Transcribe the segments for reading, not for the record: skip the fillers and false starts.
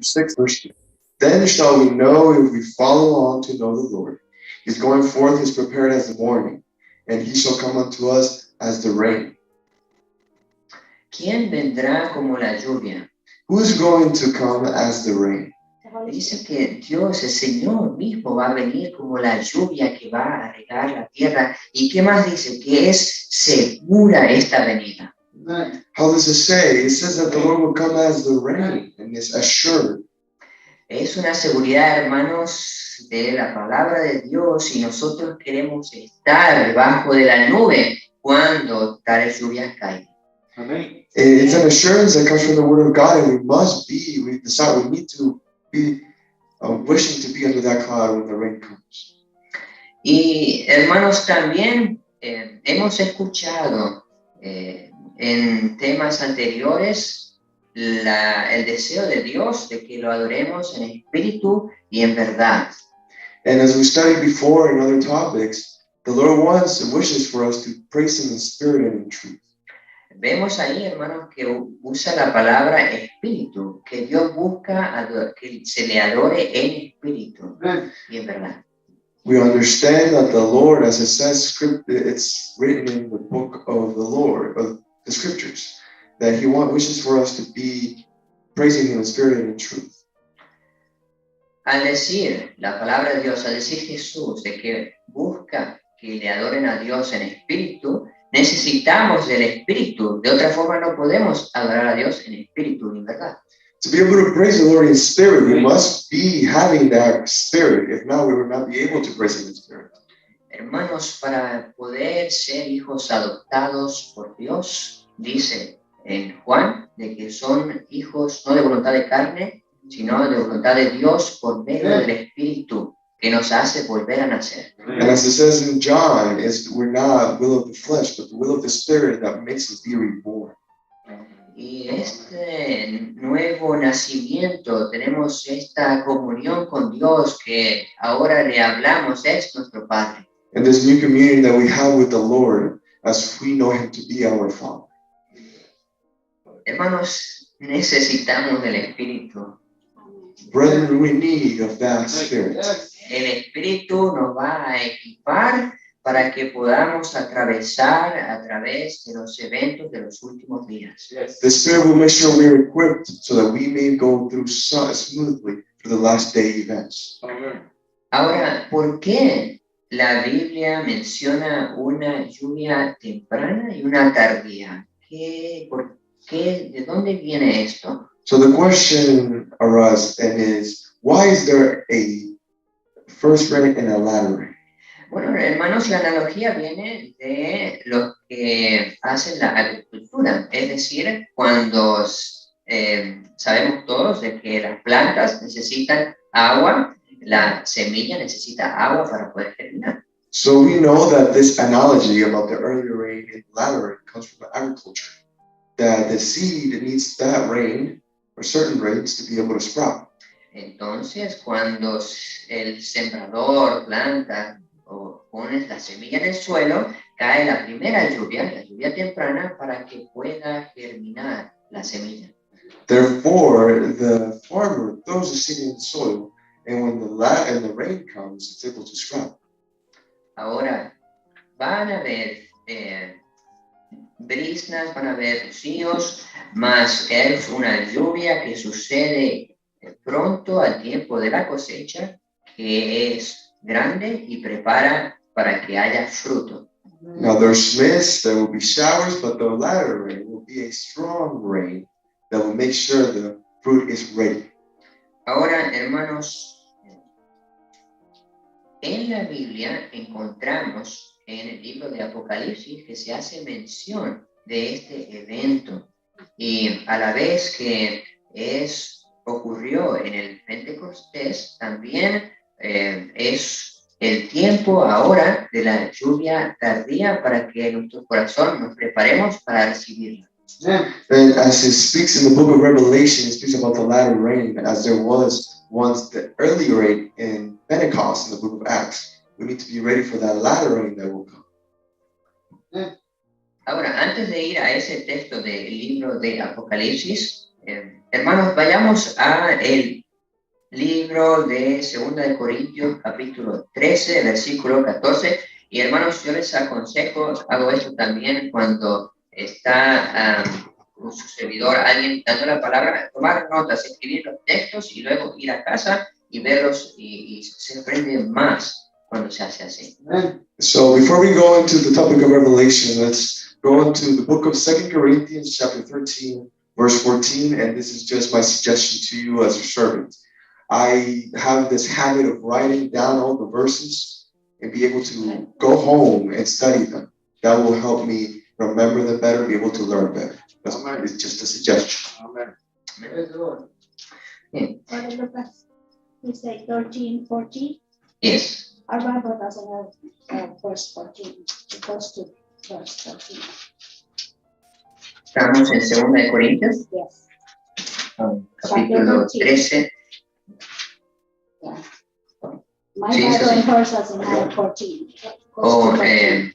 6, verse 2. Then shall we know if we follow on to know the Lord. His going forth is prepared as the morning, and he shall come unto us as the rain. ¿Quién vendrá como la lluvia? Who is going to come as the rain? Dice que Dios, el Señor mismo, va a venir como la lluvia que va a regar la tierra. ¿Y qué más dice? Que es segura esta venida. How does it say? It says that the Lord will come as the rain, and is assured. Es una seguridad, hermanos, de la palabra de Dios, y nosotros queremos estar debajo de la nube cuando tales lluvias caen. Amen. It's an assurance that comes from the Word of God, and we need to be wishing to be under that cloud when the rain comes. Y hermanos, también hemos escuchado en temas anteriores el deseo de Dios de que lo adoremos en espíritu y en verdad. And as we studied before in other topics, the Lord wants and wishes for us to praise Him in spirit and in truth. Vemos ahí, hermanos, que usa la palabra espíritu, que Dios busca que se le adore en espíritu y en verdad. We understand that the Lord, as it says, it's written in the book of the Lord, of the scriptures, that He wishes for us to be praising Him in spirit and in truth. Al decir la palabra de Dios, al decir Jesús de que busca que le adoren a Dios en espíritu, necesitamos del espíritu. De otra forma no podemos adorar a Dios en espíritu ni en verdad. To be able to praise the Lord in spirit, we must be having that spirit. If not, we will not be able to praise Him in spirit. Hermanos, para poder ser hijos adoptados por Dios, dice en Juan, de que son hijos no de voluntad de carne, sino de voluntad de Dios por medio del Espíritu, que nos hace volver a nacer. And as it says in John, we're not will of the flesh, but the will of the Spirit that makes us be reborn. Y este nuevo nacimiento, tenemos esta comunión con Dios que ahora le hablamos, es nuestro Padre. And this new communion that we have with the Lord, as we know Him to be our Father. Hermanos, necesitamos del Espíritu. Brethren, we need of that Spirit. El Espíritu nos va a equipar para que podamos atravesar a través de los eventos de los últimos días. The Spirit will make sure we're equipped so that we may go through smoothly through the last day events. Ahora, ¿por qué la Biblia menciona una lluvia temprana y una tardía? ¿Por qué? ¿De dónde viene esto? So the question arises and is, why is there a first rain and a latter rain? Bueno, hermanos, la analogía viene de los que hacen la agricultura, es decir, cuando sabemos todos de que las plantas necesitan agua, la semilla necesita agua para poder germinar. So we know that this analogy about the earlier rain and latter rain comes from agriculture, that the seed needs that rain or certain rains to be able to sprout. Entonces, cuando el sembrador planta o pones la semilla en el suelo, cae la primera lluvia, la lluvia temprana, para que pueda germinar la semilla. Therefore, the farmer throws the seed in the soil, and when the rain comes, it's able to sprout. Ahora, van a haber brisnas, van a haber rocíos, más es una lluvia que sucede pronto al tiempo de la cosecha, que es grande y prepara para que haya fruto. Now there's mists, there will be showers, but the latter rain will be a strong rain that will make sure the fruit is ready. Ahora, hermanos, en la Biblia encontramos en el libro de Apocalipsis que se hace mención de este evento, y a la vez que ocurrió en el Pentecostés, también es el tiempo ahora de la lluvia tardía para que en nuestro corazón nos preparemos para recibirla. And as it speaks in the book of Revelation, it speaks about the latter rain, as there was once the early rain in Pentecost in the book of Acts. We need to be ready for that latter rain that will come. Ahora, antes de ir a ese texto del libro de Apocalipsis, Hermanos, vayamos a el libro de 2 de Corintios, capítulo 13, versículo 14. Y hermanos, yo les aconsejo, hago esto también cuando está con su servidor, alguien dando la palabra, tomar notas, escribir los textos y luego ir a casa y verlos y se aprende más cuando se hace así. So before we go into the topic of Revelation, let's go into the book of 2 Corinthians chapter 13, verse 14, and this is just my suggestion to you as a servant. I have this habit of writing down all the verses and be able to go home and study them. That will help me remember them better, be able to learn better. It's just a suggestion. Amen. Brother Lucas, you say 13, 14? Yes. Our Bible doesn't have verse 14. It goes to verse 14. Estamos en 2 de Corintios, Yes. capítulo 13. Yeah. My Sí, Bible sí. and hers doesn't have 14. It goes Oh, to 14.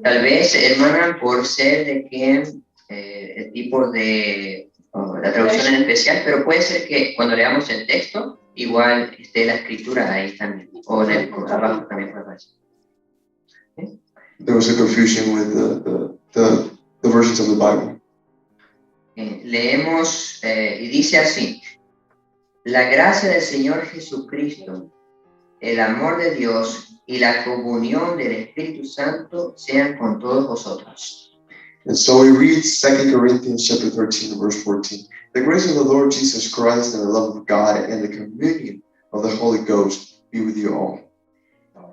Tal vez, hermana, por ser de que el tipo de la traducción en especial, pero puede ser que cuando leamos el texto, igual esté la escritura ahí también, o en el abajo también puede aparecer. There was a confusion with the versions of the Bible. Leemos y dice así: la gracia del Señor Jesucristo, el amor de Dios y la comunión del Espíritu Santo sean con todos vosotros. And so we read 2 Corinthians chapter 13, verse 14. The grace of the Lord Jesus Christ and the love of God and the communion of the Holy Ghost be with you all.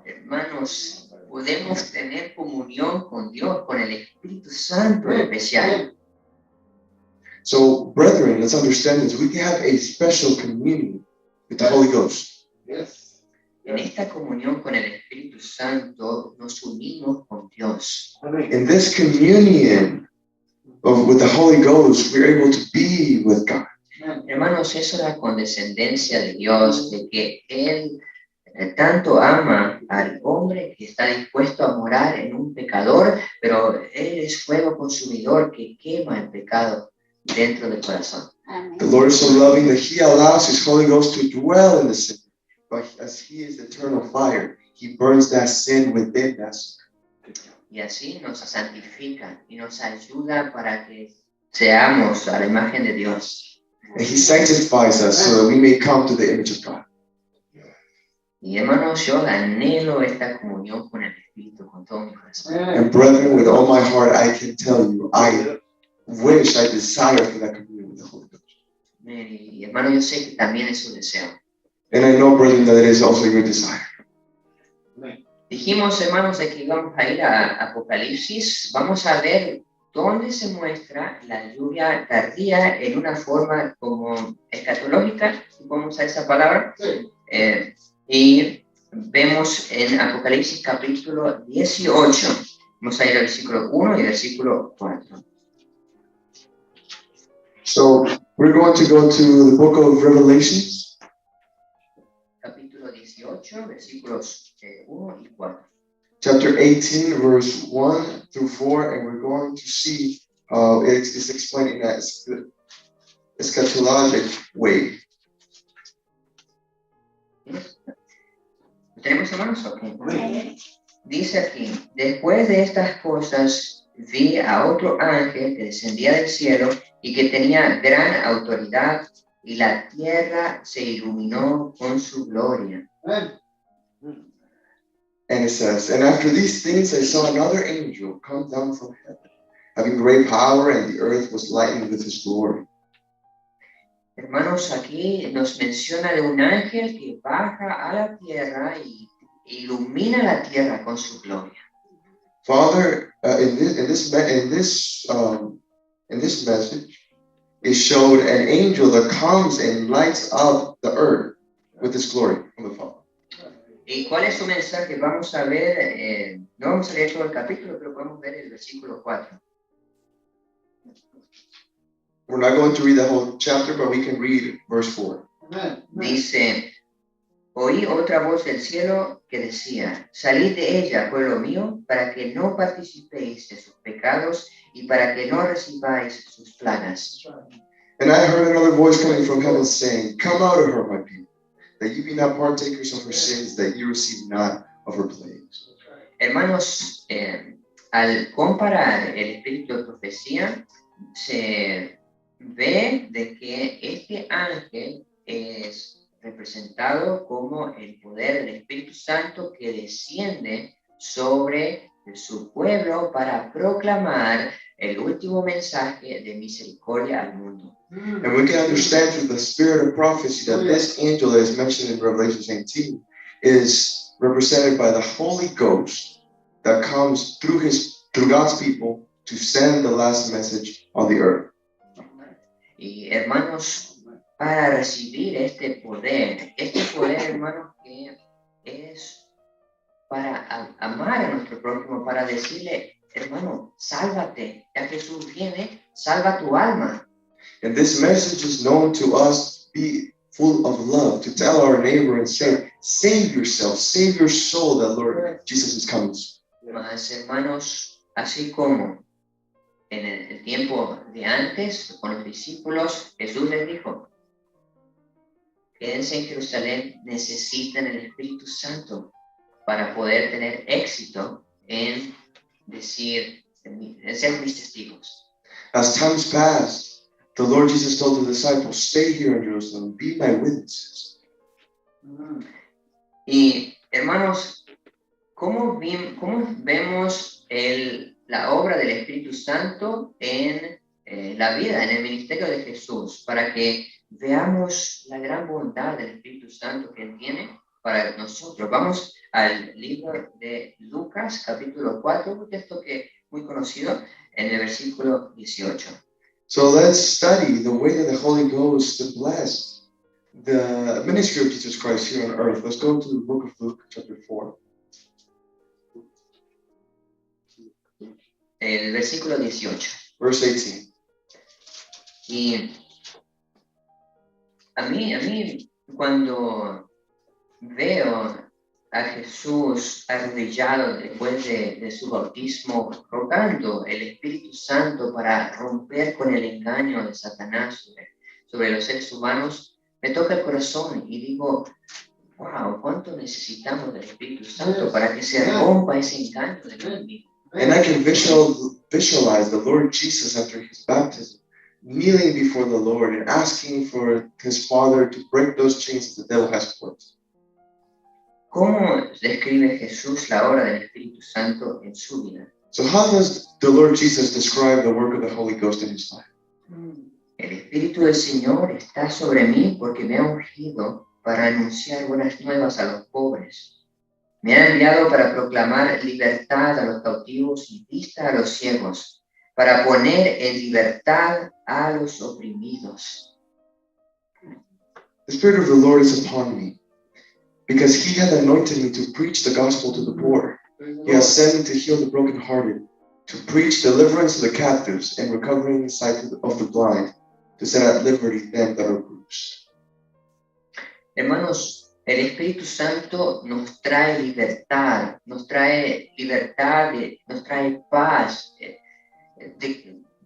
Hermanos, podemos tener comunión con Dios, con el Espíritu Santo en especial. So, brethren, let's understand this. We can have a special communion with the Holy Ghost. Yes. En esta comunión con el Espíritu Santo nos unimos con Dios. In this communion with the Holy Ghost, we're able to be with God. Hermanos, eso es la condescendencia de Dios, de que Él tanto ama al hombre que está dispuesto a morar en un pecador, pero Él es fuego consumidor que quema el pecado dentro del corazón. Amen. The Lord is so loving that He allows His Holy Ghost to dwell in the sin. But as He is eternal fire, He burns that sin within us. Y así nos santifica y nos ayuda para que seamos a la imagen de Dios. And He sanctifies us so that we may come to the image of God. Y hermanos, yo anhelo esta comunión con el Espíritu con todo mi corazón. And brethren, with all my heart, I can tell you, I wish, I desire for that communion with the Holy Ghost. Y hermano, yo sé que también es su deseo. And I know, brethren, that it is also your desire. Dijimos, hermanos, de que íbamos a ir a Apocalipsis. Vamos a ver dónde se muestra la lluvia tardía en una forma como escatológica, si podemos usar esa palabra. Sí. Y vemos en Apocalipsis capítulo 18. Vamos a ir al versículo 1 y versículo 4. So we're going to go to the book of Revelations, Capítulo 18, versículos 1 y 4. chapter 18, verse 1 through 4, and we're going to see it's explained in that eschatologic way. ¿Lo tenemos, hermanos? Okay. Amen. Dice aquí: después de estas cosas vi a otro ángel que descendía del cielo y que tenía gran autoridad, y la tierra se iluminó con su gloria. Amen. And it says, and after these things I saw another angel come down from heaven, having great power, and the earth was lightened with his glory. Hermanos, aquí nos menciona de un ángel que baja a la tierra y ilumina la tierra con su gloria. Father, in this message, it showed an angel that comes and lights up the earth with his glory from the Father. ¿Y cuál es su mensaje? Vamos a ver, no vamos a leer todo el capítulo, pero podemos ver el versículo 4. We're not going to read the whole chapter, but we can read verse 4. Amen. Dice: oí otra voz del cielo que decía: salid de ella, pueblo mío, para que no participéis de sus pecados y para que no recibáis sus plagas. And I heard another voice coming from heaven saying, Come out of her, my people, that you be not partakers of her sins, that you receive not of her plagues. Hermanos, al comparar el espíritu de profecía, se ve de que este ángel es representado como el poder del Espíritu Santo que desciende sobre su pueblo para proclamar el último mensaje de misericordia al mundo. And we can understand through the spirit of prophecy that this angel that is mentioned in Revelation 18 is represented by the Holy Ghost that comes through God's people to send the last message on the earth. Y hermanos, para recibir este poder, hermanos, que es para amar a nuestro prójimo, para decirle, hermano, sálvate, ya Jesús viene, salva tu alma. And this message is known to us be full of love, to tell our neighbor and say, save yourself, save your soul, that Lord Jesus is coming. Mas, hermanos, así como en el tiempo de antes, con los discípulos, Jesús les dijo, quédense en Jerusalén, necesitan el Espíritu Santo para poder tener éxito en decir, en ser mis testigos. As times passed, the Lord Jesus told the disciples, stay here in Jerusalem, be my witnesses. Y hermanos, ¿cómo vemos la obra del Espíritu Santo en la vida, en el ministerio de Jesús, para que veamos la gran bondad del Espíritu Santo que Él tiene para nosotros? Vamos al libro de Lucas, capítulo 4, un texto que muy conocido, en el versículo 18. So let's study the way that the Holy Ghost blessed the ministry of Jesus Christ here on earth. Let's go to the book of Luke, chapter 4. El versículo 18. Verse 18. Y a mí cuando veo a Jesús arrodillado después de su bautismo, rogando el Espíritu Santo para romper con el engaño de Satanás sobre los seres humanos, me toca el corazón y digo, wow, cuánto necesitamos del Espíritu Santo para que se rompa ese engaño del enemigo. And I can visualize the Lord Jesus after his baptism, kneeling before the Lord and asking for his Father to break those chains that the devil has put. ¿Cómo describe Jesús la obra del Espíritu Santo en su vida? So how does the Lord Jesus describe the work of the Holy Ghost in his life? El Espíritu del Señor está sobre mí porque me ha ungido para anunciar buenas nuevas a los pobres. Me ha enviado para proclamar libertad a los cautivos y vista a los ciegos, para poner en libertad a los oprimidos. The Spirit of the Lord is upon me, because he hath anointed me to preach the gospel to the poor. He has sent me to heal the brokenhearted, to preach deliverance to the captives and recovering the sight of the blind, to set at liberty them that are bruised. Hermanos, el Espíritu Santo nos trae libertad, nos trae paz.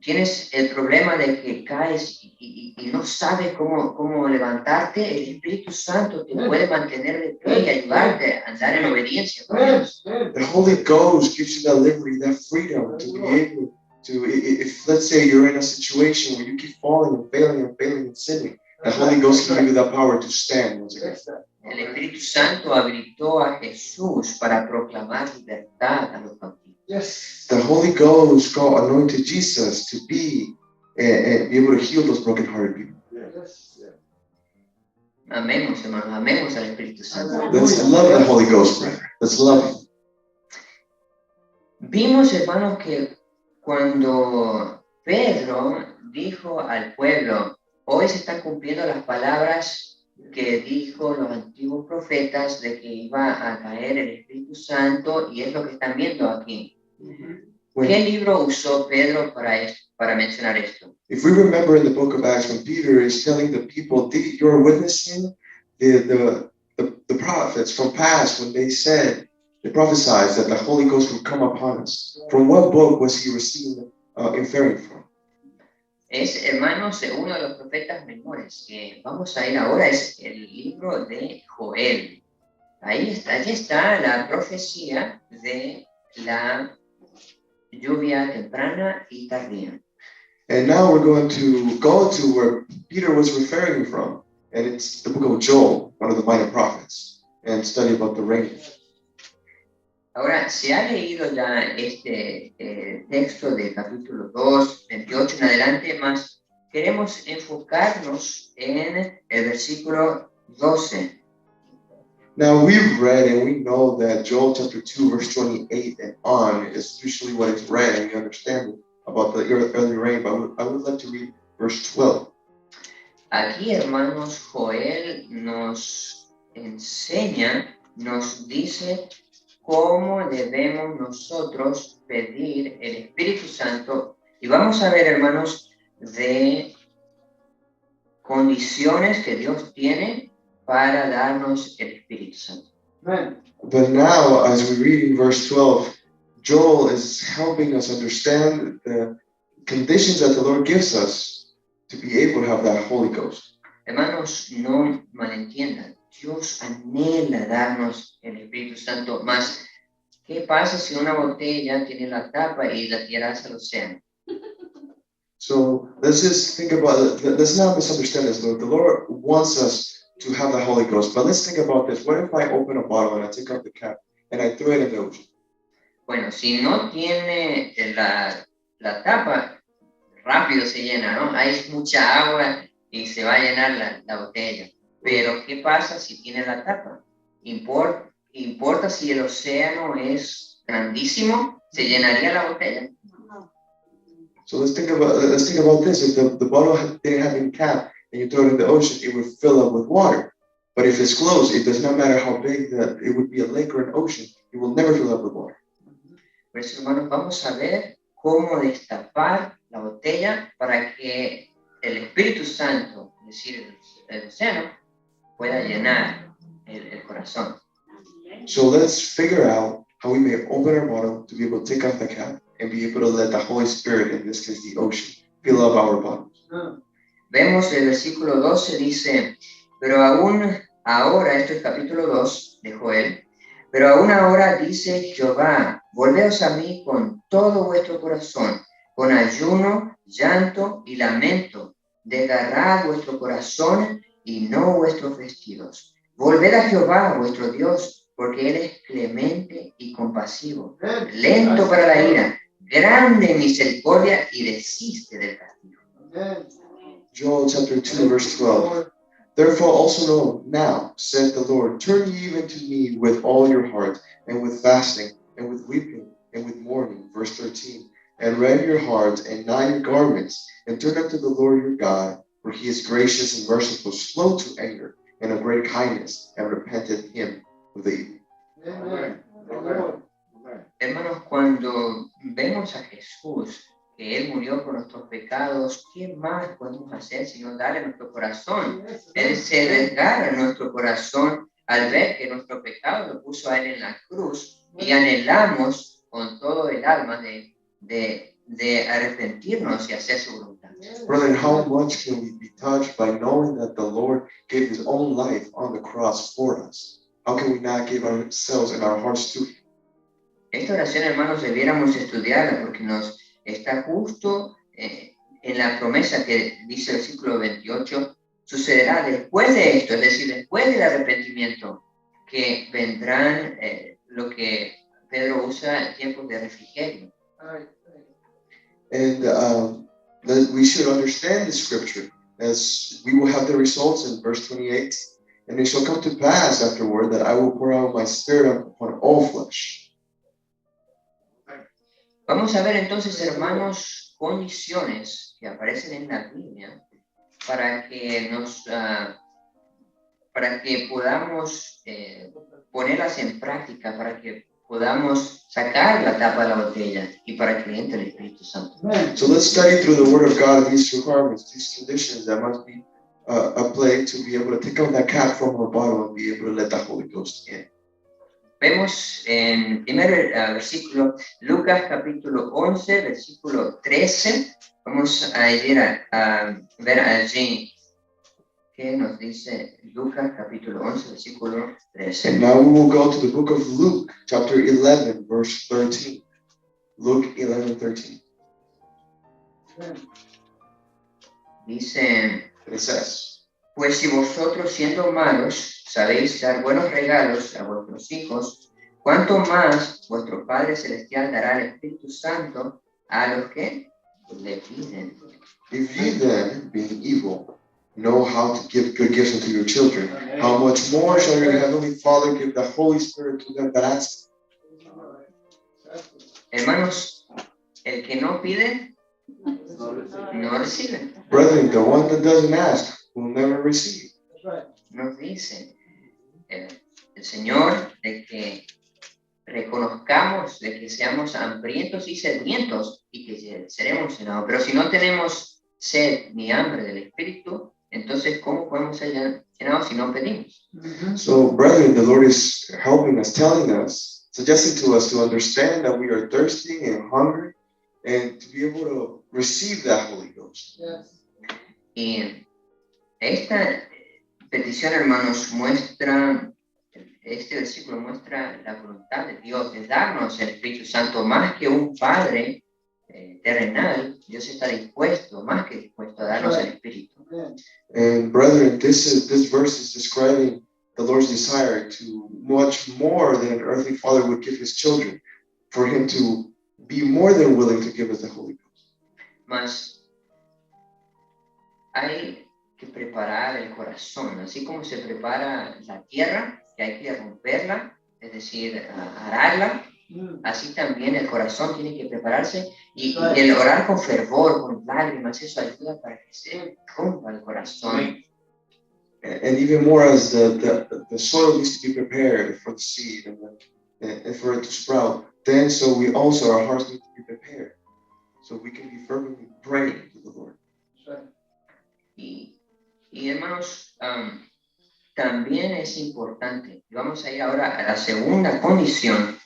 Tienes el problema de que caes y no sabes cómo levantarte, el Espíritu Santo te puede mantener de pie y ayudarte a andar en obediencia con Dios. The Holy Ghost gives you that liberty, that freedom to be able to, if let's say you're in a situation where you keep falling and failing and sinning, the Holy Ghost can give you that power to stand once again. El Espíritu Santo habilitó a Jesús para proclamar libertad a los cautivos. Yes. The Holy Ghost anointed Jesus to be able to heal those broken-hearted people. Yes. Amemos, hermanos, amemos al Espíritu Santo. Let's love the Holy Ghost, brother. Let's love him. Vimos, hermanos, que cuando Pedro dijo al pueblo, hoy se están cumpliendo las palabras que dijo los antiguos profetas de que iba a caer el Espíritu Santo, y es lo que están viendo aquí. ¿Qué libro usó Pedro para mencionar esto? If we remember in the book of Acts, when Peter is telling the people, you're witnessing the prophets from past when they prophesied that the Holy Ghost would come upon us. From what book was he receiving inferring from? Es, hermanos, uno de los profetas menores. Que vamos a ir ahora, es el libro de Joel. Allí está la profecía de la lluvia temprana y tardía. And now we're going to go to where Peter was referring from, and it's the book of Joel, one of the minor prophets, and study about the rain. Ahora, se ha leído ya este texto de capítulo 2, 28 en adelante, más queremos enfocarnos en el versículo 12. Now we've read and we know that Joel chapter 2, verse 28 and on is usually what is read, and we understand about the early rain, but I would like to read verse 12. Aquí, hermanos, Joel nos enseña, nos dice cómo debemos nosotros pedir el Espíritu Santo. Y vamos a ver, hermanos, de condiciones que Dios tiene para darnos el Espíritu Santo. But now, as we read in verse 12, Joel is helping us understand the conditions that the Lord gives us to be able to have that Holy Ghost. Hermanos, no malentiendan. Dios anhela darnos el Espíritu Santo, más ¿qué pasa si una botella tiene la tapa y la tiras al océano? So let's just think about it. Let's not misunderstand this, Lord. The Lord wants us to have the Holy Ghost, but let's think about this. What if I open a bottle and I take out the cap and I throw it in the ocean? Bueno, si no tiene la tapa, rápido se llena, ¿no? Hay mucha agua y se va a llenar la botella. Pero ¿qué pasa si tiene la tapa? ¿Importa si el océano es grandísimo? ¿Se llenaría la botella? So let's think about this. If the bottle didn't have any cap and you throw it in the ocean, it would fill up with water. But if it's closed, it does not matter how big that it would be a lake or an ocean, it will never fill up with water. Por eso, hermanos, vamos a ver cómo destapar la botella para que el Espíritu Santo, es decir, el océano, pueda llenar el corazón. So let's figure out how we may open our bottle to be able to take off the cap and be able to let the Holy Spirit, in this case the ocean, fill up our bottles. Vemos el versículo 12, dice, pero aún ahora, esto es capítulo 2 de Joel, pero aún ahora dice Jehová, volveos a mí con todo vuestro corazón, con ayuno, llanto y lamento, desgarrad vuestro corazón y no vuestros vestidos. Volved a Jehová, vuestro Dios, porque Él es clemente y compasivo, lento para la ira, grande en misericordia y desiste del castigo. Joel chapter 2, verse 12. Therefore also know now, said the Lord, turn ye even to me with all your heart, and with fasting, and with weeping, and with mourning. Verse 13. And rend your heart, and knit your garments, and turn unto the Lord your God, for he is gracious and merciful, slow to anger, and of great kindness, and repenteth him of the evil. Amen. Amen. Hermanos, cuando vemos a Jesús, que Él murió por nuestros pecados, ¿qué más podemos hacer sino darle nuestro corazón? Él se desgarra en nuestro corazón al ver que nuestro pecado lo puso a Él en la cruz y anhelamos con todo el alma de arrepentirnos y hacer su voluntad. Brother, how much can we be touched by knowing that the Lord gave his own life on the cross for us? How can we not give ourselves and our hearts to him? Esta oración, hermanos, debiéramos estudiarla porque nos está justo en la promesa que dice el versículo 28, sucederá después de esto, es decir, después del arrepentimiento, que vendrán lo que Pedro usa tiempos de refrigerio. And we should understand the scripture as we will have the results in verse 28. And it shall come to pass afterward that I will pour out my spirit upon all flesh. Vamos a ver entonces, hermanos, condiciones que aparecen en la Biblia para que podamos ponerlas en práctica, para que podamos sacar la tapa de la botella y para que entre el Espíritu Santo. So let's study through the Word of God these requirements, these conditions that must be applied to be able to take out that cap from our bottle and be able to let the Holy Ghost in. Vemos en primer versículo, Lucas capítulo 11, versículo 13, Vamos a ir a ver allí qué nos dice Lucas capítulo 11, versículo 13. And now we will go to the book of Luke, chapter 11, verse 13. Luke 11:13. Dice, And it says, pues si vosotros siendo malos sabéis dar buenos regalos a vuestros hijos, ¿cuánto más vuestro Padre Celestial dará el Espíritu Santo a los que le piden? if ye then, being evil, know how to give good gifts unto your children, how much more shall your heavenly Father give the Holy Spirit to them that ask? Hermanos, el que no pide, no recibe. Brethren, the one that doesn't ask will never receive. Nos dice el Señor de que reconozcamos, de que seamos hambrientos y sedientos y que seremos llenados. Pero si no tenemos sed ni hambre del Espíritu, entonces ¿cómo podemos ser llenados si no pedimos? So, brethren, the Lord is helping us, telling us, suggesting to us to understand that we are thirsty and hungry and to be able to receive that Holy Ghost. Y esta petición, hermanos, muestra, este versículo muestra la voluntad de Dios de darnos el Espíritu Santo más que un Padre terrenal. Dios está dispuesto, más que dispuesto a darnos el Espíritu. And brethren, this verse is describing the Lord's desire to much more than an earthly father would give his children, for him to be more than willing to give us the Holy Ghost. Mas hay que preparar el corazón, así como se prepara la tierra, que hay que romperla, es decir, ararla, así también el corazón tiene que prepararse y el orar con fervor, con lágrimas, eso ayuda para que se rompa el corazón. And even more as the soil needs to be prepared for the seed and for it to sprout, then so we also, our hearts need to be prepared. So we can be fervently praying to the Lord. Y hermanos, también es importante, vamos a ir ahora a la segunda condición,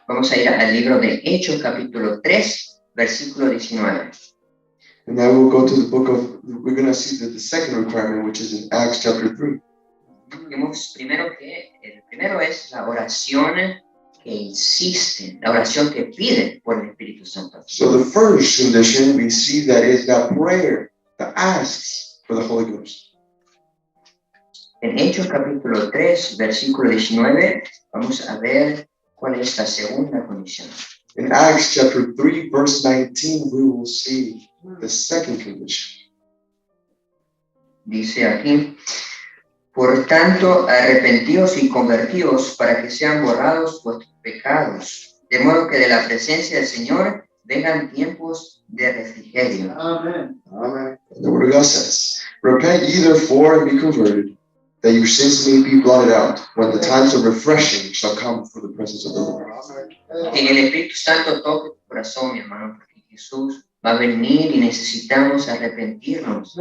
vamos a ir al libro de Hechos capítulo 3, versículo 19. And now we'll go to the book of, we're going to see the second requirement, which is in Acts chapter 3. Vimos primero que el primero es la oración que insiste, la oración que pide por el Espíritu Santo. So the first condition we see that is that prayer that asks for the Holy Ghost. En Hechos capítulo 3, versículo 19, vamos a ver cuál es la segunda condición. In Acts chapter 3, verse 19, we will see the second condition. Dice aquí, por tanto, arrepentíos y convertíos para que sean borrados vuestros pecados, de modo que de la presencia del Señor vengan tiempos de refrigerio. Amen. Amen. And the word of God says, repent ye therefore and be converted, that your sins may be blotted out, when the times of refreshing shall come from the presence of the Lord. Que el Espíritu Santo toque tu corazón, mi hermano, porque Jesús va a venir y necesitamos arrepentirnos.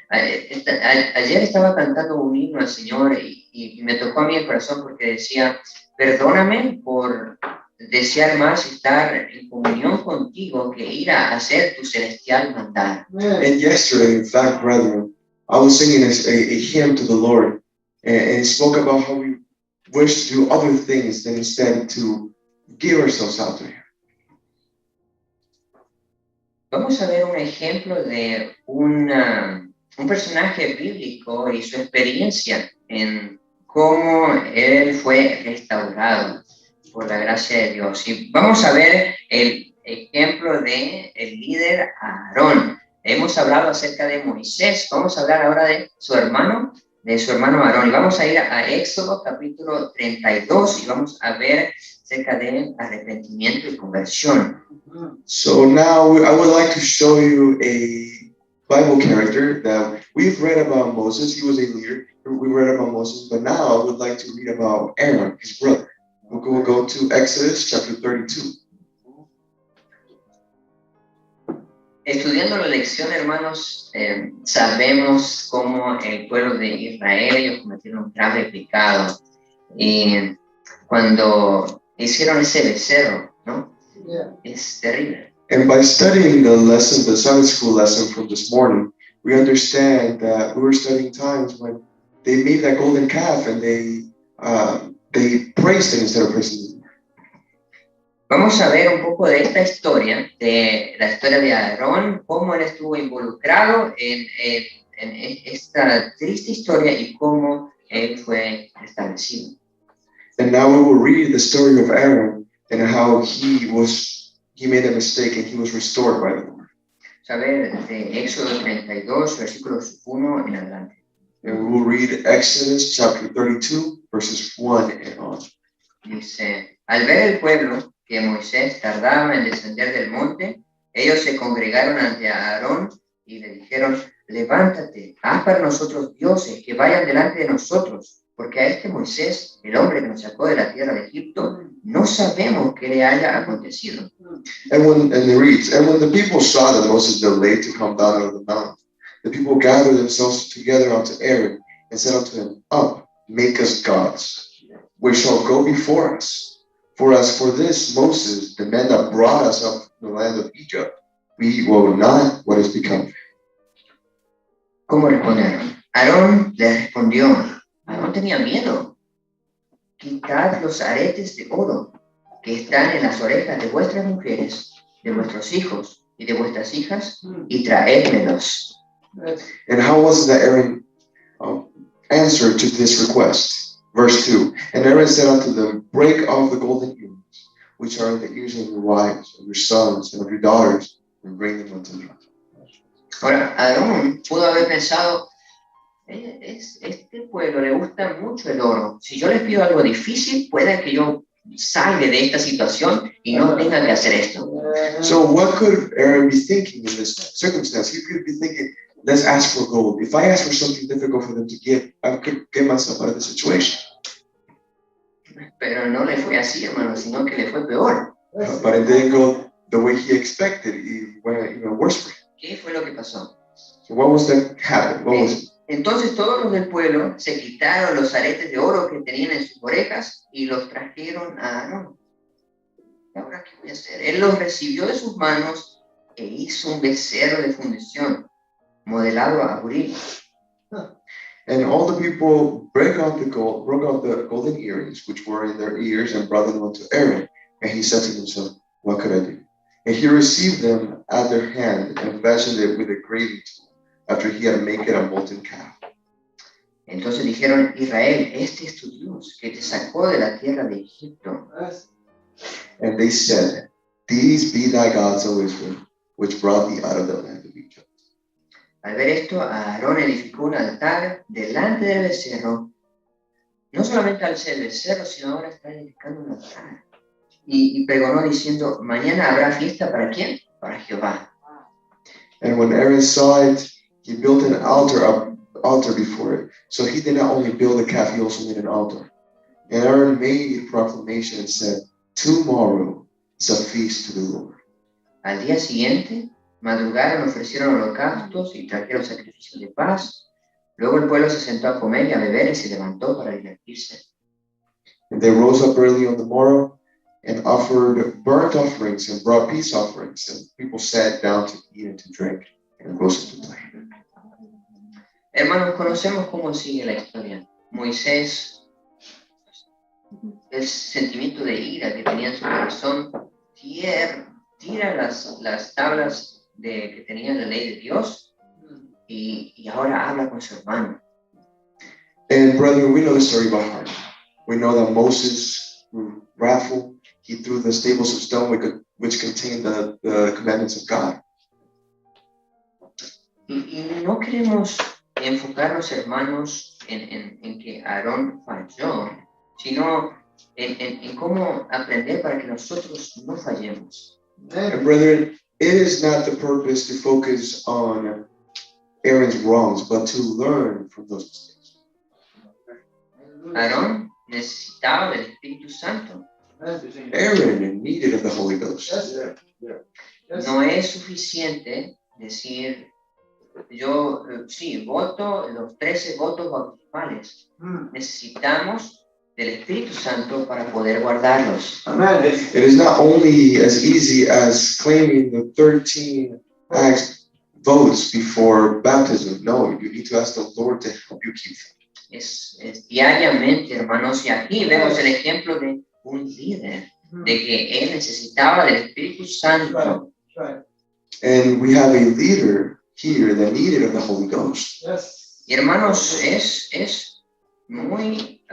Ayer estaba cantando un himno al Señor y me tocó a mí el corazón porque decía, perdóname por desear más estar en comunión contigo que ir a hacer tu celestial mandar. And yesterday, in fact, brethren, I was singing a hymn to the Lord, and it spoke about how we wish to do other things than instead to give ourselves out to Him. Vamos a ver un ejemplo de un personaje bíblico y su experiencia en cómo él fue restaurado por la gracia de Dios. Y vamos a ver el ejemplo de el líder Aarón. Hemos hablado acerca de Moisés, vamos a hablar ahora de su hermano Aarón. Y vamos a ir a Éxodo capítulo 32 y vamos a ver acerca de arrepentimiento y conversión. So now I would like to show you a Bible character that we've read about Moses. He was a leader. We read about Moses, but now I would like to read about Aaron, his brother. We'll go to Exodus chapter 32. Estudiando la lección, hermanos, sabemos cómo el pueblo de Israel, ellos cometieron un grave pecado. Cuando hicieron ese becerro, ¿no? Es terrible. And by studying the lesson, the Sunday school lesson from this morning, we understand that we were studying times when they made that golden calf and they praised it instead of praising the Lord. Vamos a ver un poco de esta historia, de la historia de Aarón, cómo él estuvo involucrado en esta triste historia y cómo él fue establecido. And now we will read the story of Aaron and how he made a mistake and he was restored by the Lord. Vamos a ver de Éxodo 32, versículos 1 en adelante. And we will read Exodus chapter 32, verses 1 and on. Dice, al ver el pueblo que Moisés tardaba en descender del monte, ellos se congregaron ante Aarón y le dijeron, levántate, haz para nosotros dioses que vayan delante de nosotros, porque a este Moisés, el hombre que nos sacó de la tierra de Egipto, no sabemos qué le haya acontecido. And it reads, and when the people saw that Moses delayed to come down out of the mountain, the people gathered themselves together unto Aaron and said unto him, up, make us gods, which shall go before us. For as for this Moses, the man that brought us up from the land of Egypt, we will not what has become of him. ¿Cómo respondieron? Aarón le respondió, Aarón tenía miedo. Quitad los aretes de oro que están en las orejas de vuestras mujeres, de vuestros hijos y de vuestras hijas, y traédmelos. And how was it that Aaron answered to this request? Verse 2, and Aaron said unto them, break off the golden earrings, which are in the ears of your wives, of your sons, and of your daughters, and bring them unto me. Ahora, Aarón pudo haber pensado, este pueblo le gusta mucho el oro. Si yo les pido algo difícil, puede que yo salga de esta situación y no tenga que hacer esto. So what could Aaron be thinking in this circumstance? He could be thinking, let's ask for gold. If I ask for something difficult for them to give, I could get myself out of the situation. Pero no le fue así, hermano, sino que le fue peor. But it didn't go the way he expected. It went even worse for him. ¿Qué fue lo que pasó? So what was that habit? What was it? Entonces todos los del pueblo se quitaron los aretes de oro que tenían en sus orejas y los trajeron a Aarón. ¿Y ahora qué voy a hacer? Él los recibió de sus manos e hizo un becerro de fundición, modelado a Urim. And all the people broke off the golden earrings which were in their ears and brought them unto Aaron. And he said to himself, what could I do? And he received them at their hand and fashioned it with a graving tool, after he had made it a molten calf. Entonces dijeron, Israel, este es tu Dios, que te sacó de la tierra de Egipto. And they said, these be thy gods, O Israel, which brought thee out of the land of Egypt. Al ver esto, Aarón edificó un altar delante del becerro. No solamente al ser el becerro, sino ahora está edificando un altar. Y pregonó diciendo, mañana habrá fiesta, ¿para quién? Para Jehová. And when Aaron saw it, he built an altar before it. So he did not only build a calf, he also made an altar. And Aaron made a proclamation and said, tomorrow is a feast to the Lord. Al día siguiente, madrugaron, ofrecieron holocaustos y trajeron sacrificios de paz. Luego el pueblo se sentó a comer y a beber y se levantó para divertirse. And they rose up early on the morrow and offered burnt offerings and brought peace offerings. And people sat down to eat and to drink and rose up to play. Hermanos, conocemos cómo sigue la historia. Moisés, el sentimiento de ira que tenía en su corazón, tira las tablas que tenía la ley de Dios y ahora habla con su hermano. And brethren, we know the story by heart. We know that Moses, wrathful, he threw the stables of stone which contained the commandments of God. Y no queremos enfocarnos, hermanos, en que Aarón falló, sino en cómo aprender para que nosotros no fallemos. And brethren, it is not the purpose to focus on Aaron's wrongs, but to learn from those mistakes. Aarón necesitaba del Espíritu Santo. Aaron needed of the Holy Ghost. No es suficiente decir, yo sí, voto los 13 votos bautismales. Necesitamos del Espíritu Santo para poder guardarlos. Amen. It is not only as easy as claiming the 13 Acts votes before baptism. No, you need to ask the Lord to help you keep them. Es diariamente, hermanos, y aquí vemos el ejemplo de un líder, de que él necesitaba del Espíritu Santo. That's right. And we have a leader here that needed of the Holy Ghost. Yes. Y hermanos, es muy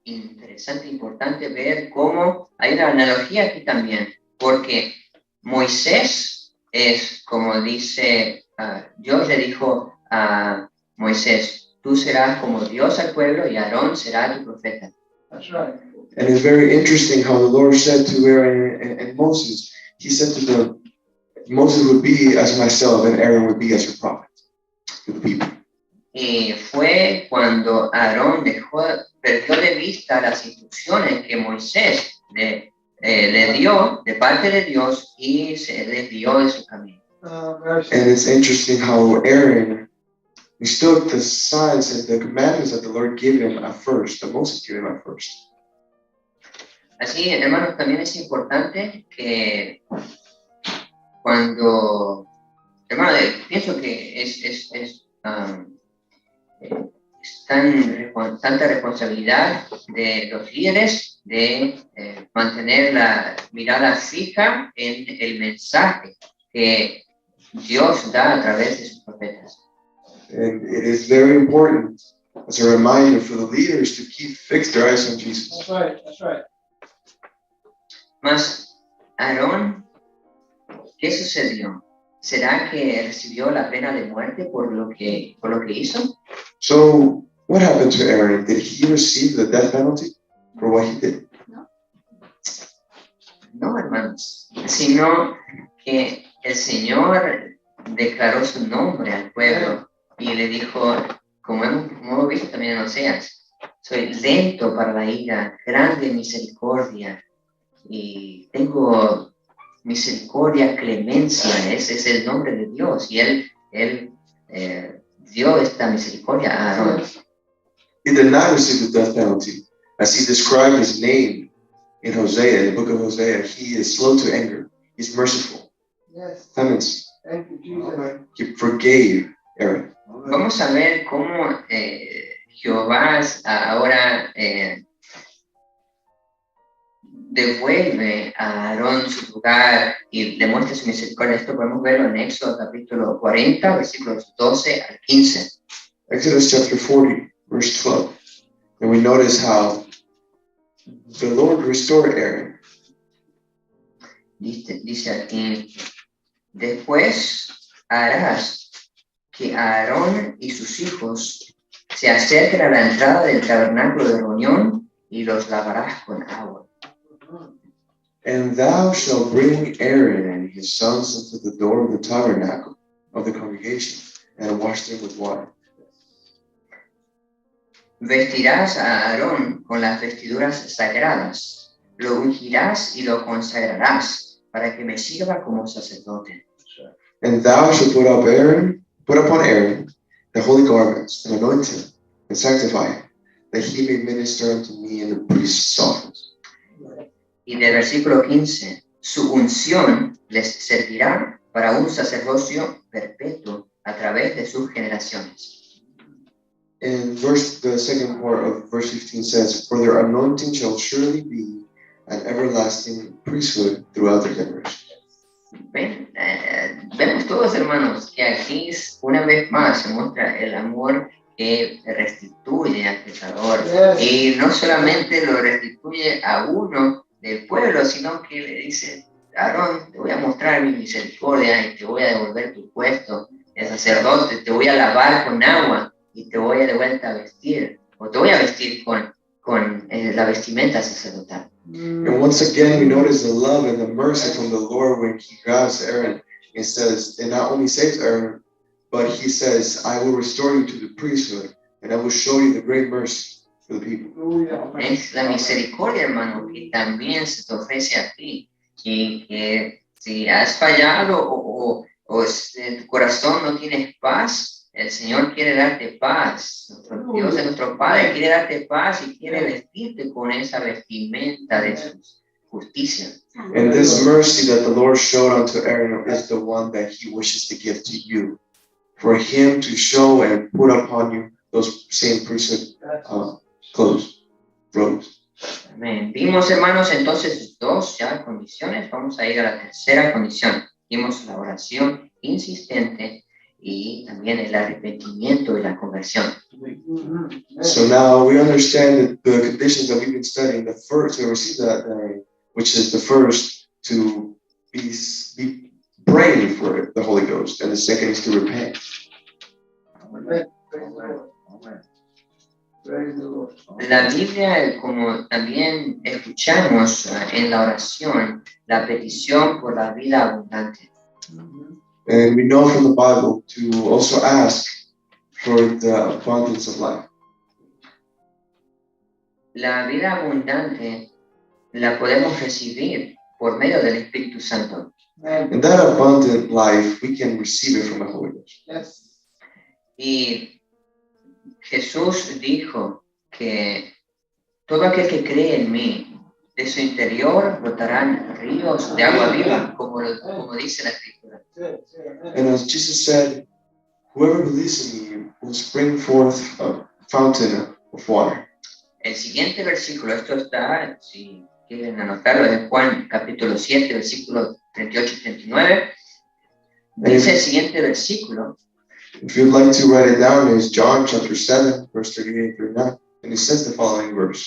interesante, importante ver cómo hay una analogía aquí también, porque Moisés es, como dice, Dios le dijo a Moisés, tú serás como Dios al pueblo y Aarón será tu profeta. That's right. And it's very interesting how the Lord said to Aaron and Moses, he said to them, Moses would be as myself and Aaron would be as your prophet to the people. Y fue cuando Aarón perdió de vista las instrucciones que Moisés le dio de parte de Dios y se desvió de su camino. Mercy. And it's interesting how Aaron mistook the signs and the commandments that the Lord gave him at first, that Moses gave him at first. Así, hermanos, también es importante que cuando, hermano, pienso que es tanta responsabilidad de los líderes de mantener la mirada fija en el mensaje que Dios da a través de sus profetas. And it is very important as a reminder for the leaders to keep fixed their eyes on Jesus. That's right. That's right. Mas, Aarón, ¿qué sucedió? ¿Será que recibió la pena de muerte por lo que hizo? So, what happened to Aaron? Did he receive the death penalty for what he did? No, hermanos, sino que el Señor declaró su nombre al pueblo y le dijo, como hemos visto también en Oseas, soy lento para la ira, grande en misericordia y tengo misericordia, clemencia, ese es el nombre de Dios y él dio esta misericordia a Aarón. He did not receive the death penalty. As he described his name in Hosea, in the book of Hosea, he is slow to anger. He's merciful. Yes. Clemency. Thank you, Jesus. He forgave Aaron. Vamos a ver cómo Jehová ahora devuelve a Aarón su lugar y le muestra su misericordia. Esto podemos verlo en Éxodo capítulo 40, versículos 12 al 15. Exodus chapter 40, verse 12. And we notice how the Lord restored Aaron. Dice aquí, después harás que Aarón y sus hijos se acerquen a la entrada del tabernáculo de reunión y los lavarás con agua. And thou shalt bring Aaron and his sons unto the door of the tabernacle of the congregation, and wash them with water. Vestirás a Aarón con las vestiduras sagradas, lo ungirás y lo consagrarás para que me sirva como sacerdote. And thou shalt put upon Aaron the holy garments, and anoint him, and sanctify him, that he may minister unto me in the priest's office. Y del versículo 15, su unción les servirá para un sacerdocio perpetuo a través de sus generaciones. And the second part of verse 15 says, for their anointing shall surely be an everlasting priesthood throughout their generations. Vemos todos, hermanos, que aquí una vez más se muestra el amor que restituye al pecador. Yes. Y no solamente lo restituye a uno del pueblo, sino que le dice, Aarón, te voy a mostrar mi misericordia y te voy a devolver tu puesto de sacerdote, te voy a lavar con agua y te voy a de vuelta a vestir, o te voy a vestir con la vestimenta sacerdotal. And once again, we notice the love and the mercy from the Lord when he grabs Aaron and says, and not only saves Aaron, but he says, I will restore you to the priesthood, and I will show you the great mercy for the people. Es la misericordia, hermano, que también se te ofrece a ti. Que si has fallado o en tu corazón no tienes paz, El Señor quiere darte paz. Nuestro Dios es nuestro Padre, quiere darte paz y quiere vestirte con esa vestimenta de su justicia. And this mercy that the Lord showed unto Aaron is the one that he wishes to give to you. For him to show and put upon you those same priesthood clothes, robes. Amén. Vimos, hermanos, entonces dos ya condiciones. Vamos a ir a la tercera condición. Vimos la oración insistente y también el arrepentimiento y la conversión. So now we understand that the conditions that we've been studying. The first to receive that, which is the first to be praying for the Holy Ghost, and the second is to repent. Amen. Praise the Lord. Amen. Praise the Lord. La Biblia, como también escuchamos en la oración, la petición por la vida abundante. And we know from the Bible to also ask for the abundance of life. La vida abundante la podemos recibir por medio del Espíritu Santo. Amen. And that abundant life, we can receive it from the Holy Ghost. Yes. Y Jesús dijo que todo aquel que cree en mí, de su interior brotarán ríos de agua viva, como dice la Escritura. And as Jesus said, whoever believes in me will spring forth a fountain of water. El siguiente versículo, esto está, si quieren anotarlo, es Juan capítulo 7, versículos 38 y 39. Dice el siguiente versículo: If you'd like to write it down, it's John chapter 7, verse 38 through 9. And it says the following verse.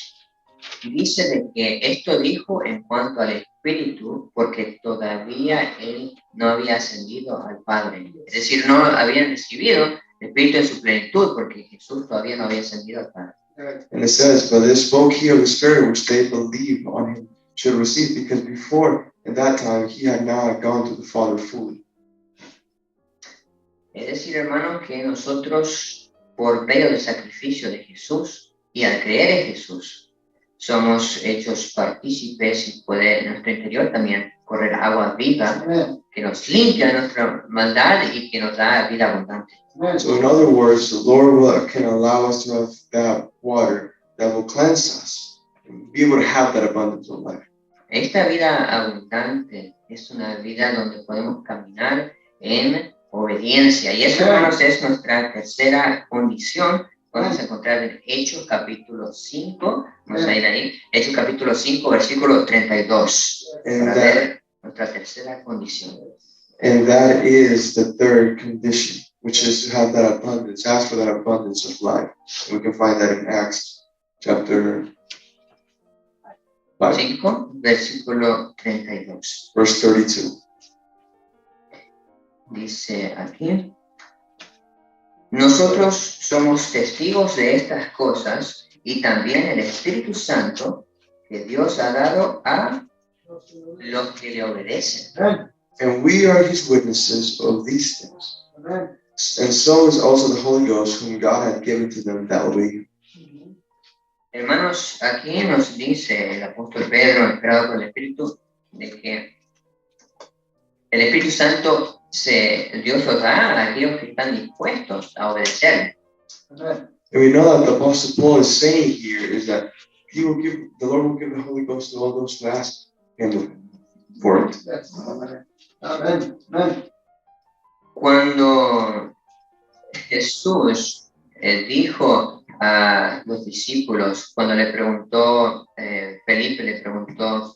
Dice de que esto dijo en cuanto al Espíritu, porque todavía él no había ascendido al Padre. Es decir, no habían recibido el Espíritu en su plenitud, porque Jesús todavía no había ascendido al Padre. And it says, but this spoke he of the Spirit which they believe on him should receive, because before in that time he had not gone to the Father fully. Es decir, hermanos, que nosotros, por medio del sacrificio de Jesús y al creer en Jesús, somos hechos partícipes y puede en nuestro interior también correr agua viva Amen. que nos limpia nuestra maldad y que nos da vida abundante. Amen. So in other words, the Lord can allow us to have that water that will cleanse us and be able to have that abundance of life. Esta vida abundante es una vida donde podemos caminar en obediencia. Y eso, hermanos, es nuestra tercera condición. Vamos a encontrar en Hechos capítulo 5. Vamos a ir ahí. Hechos capítulo 5, versículo 32. Para ver nuestra tercera condición. And that is the third condition, which is to have that abundance, ask for that abundance of life. And we can find that in Acts chapter 5, 5, versículo 32. verse 32. Dice aquí: nosotros somos testigos de estas cosas y también el Espíritu Santo que Dios ha dado a los que le obedecen. Amen. And we are his witnesses of these things. Amen. And so is also the Holy Ghost, whom God had given to them that obey him. Hermanos, aquí nos dice el apóstol Pedro, inspirado por el Espíritu, de que el Espíritu Santo Dios lo da a aquellos que están dispuestos a obedecer. Amen. And we know that the Apostle Paul is saying here is that the Lord will give the Holy Ghost to all those who ask him for it. Yes. Amen. Amen. Amen. Cuando Jesús dijo a los discípulos, cuando le preguntó, Felipe le preguntó,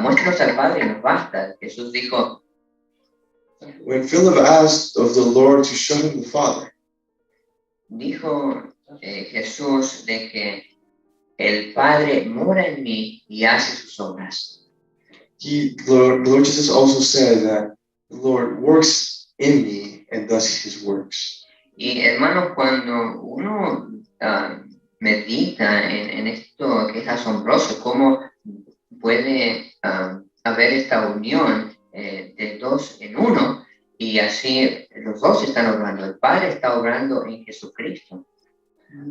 muéstranos al Padre y nos basta. Jesús dijo, When Philip asked of the Lord to show him the Father, dijo Jesús de que el Padre mora en mí y hace sus obras. the Lord Jesus also said that the Lord works in me and does his works. Y hermanos, cuando uno medita en esto que es asombroso, cómo puede haber esta unión de dos en uno, y así los dos están obrando. El Padre está obrando en Jesucristo.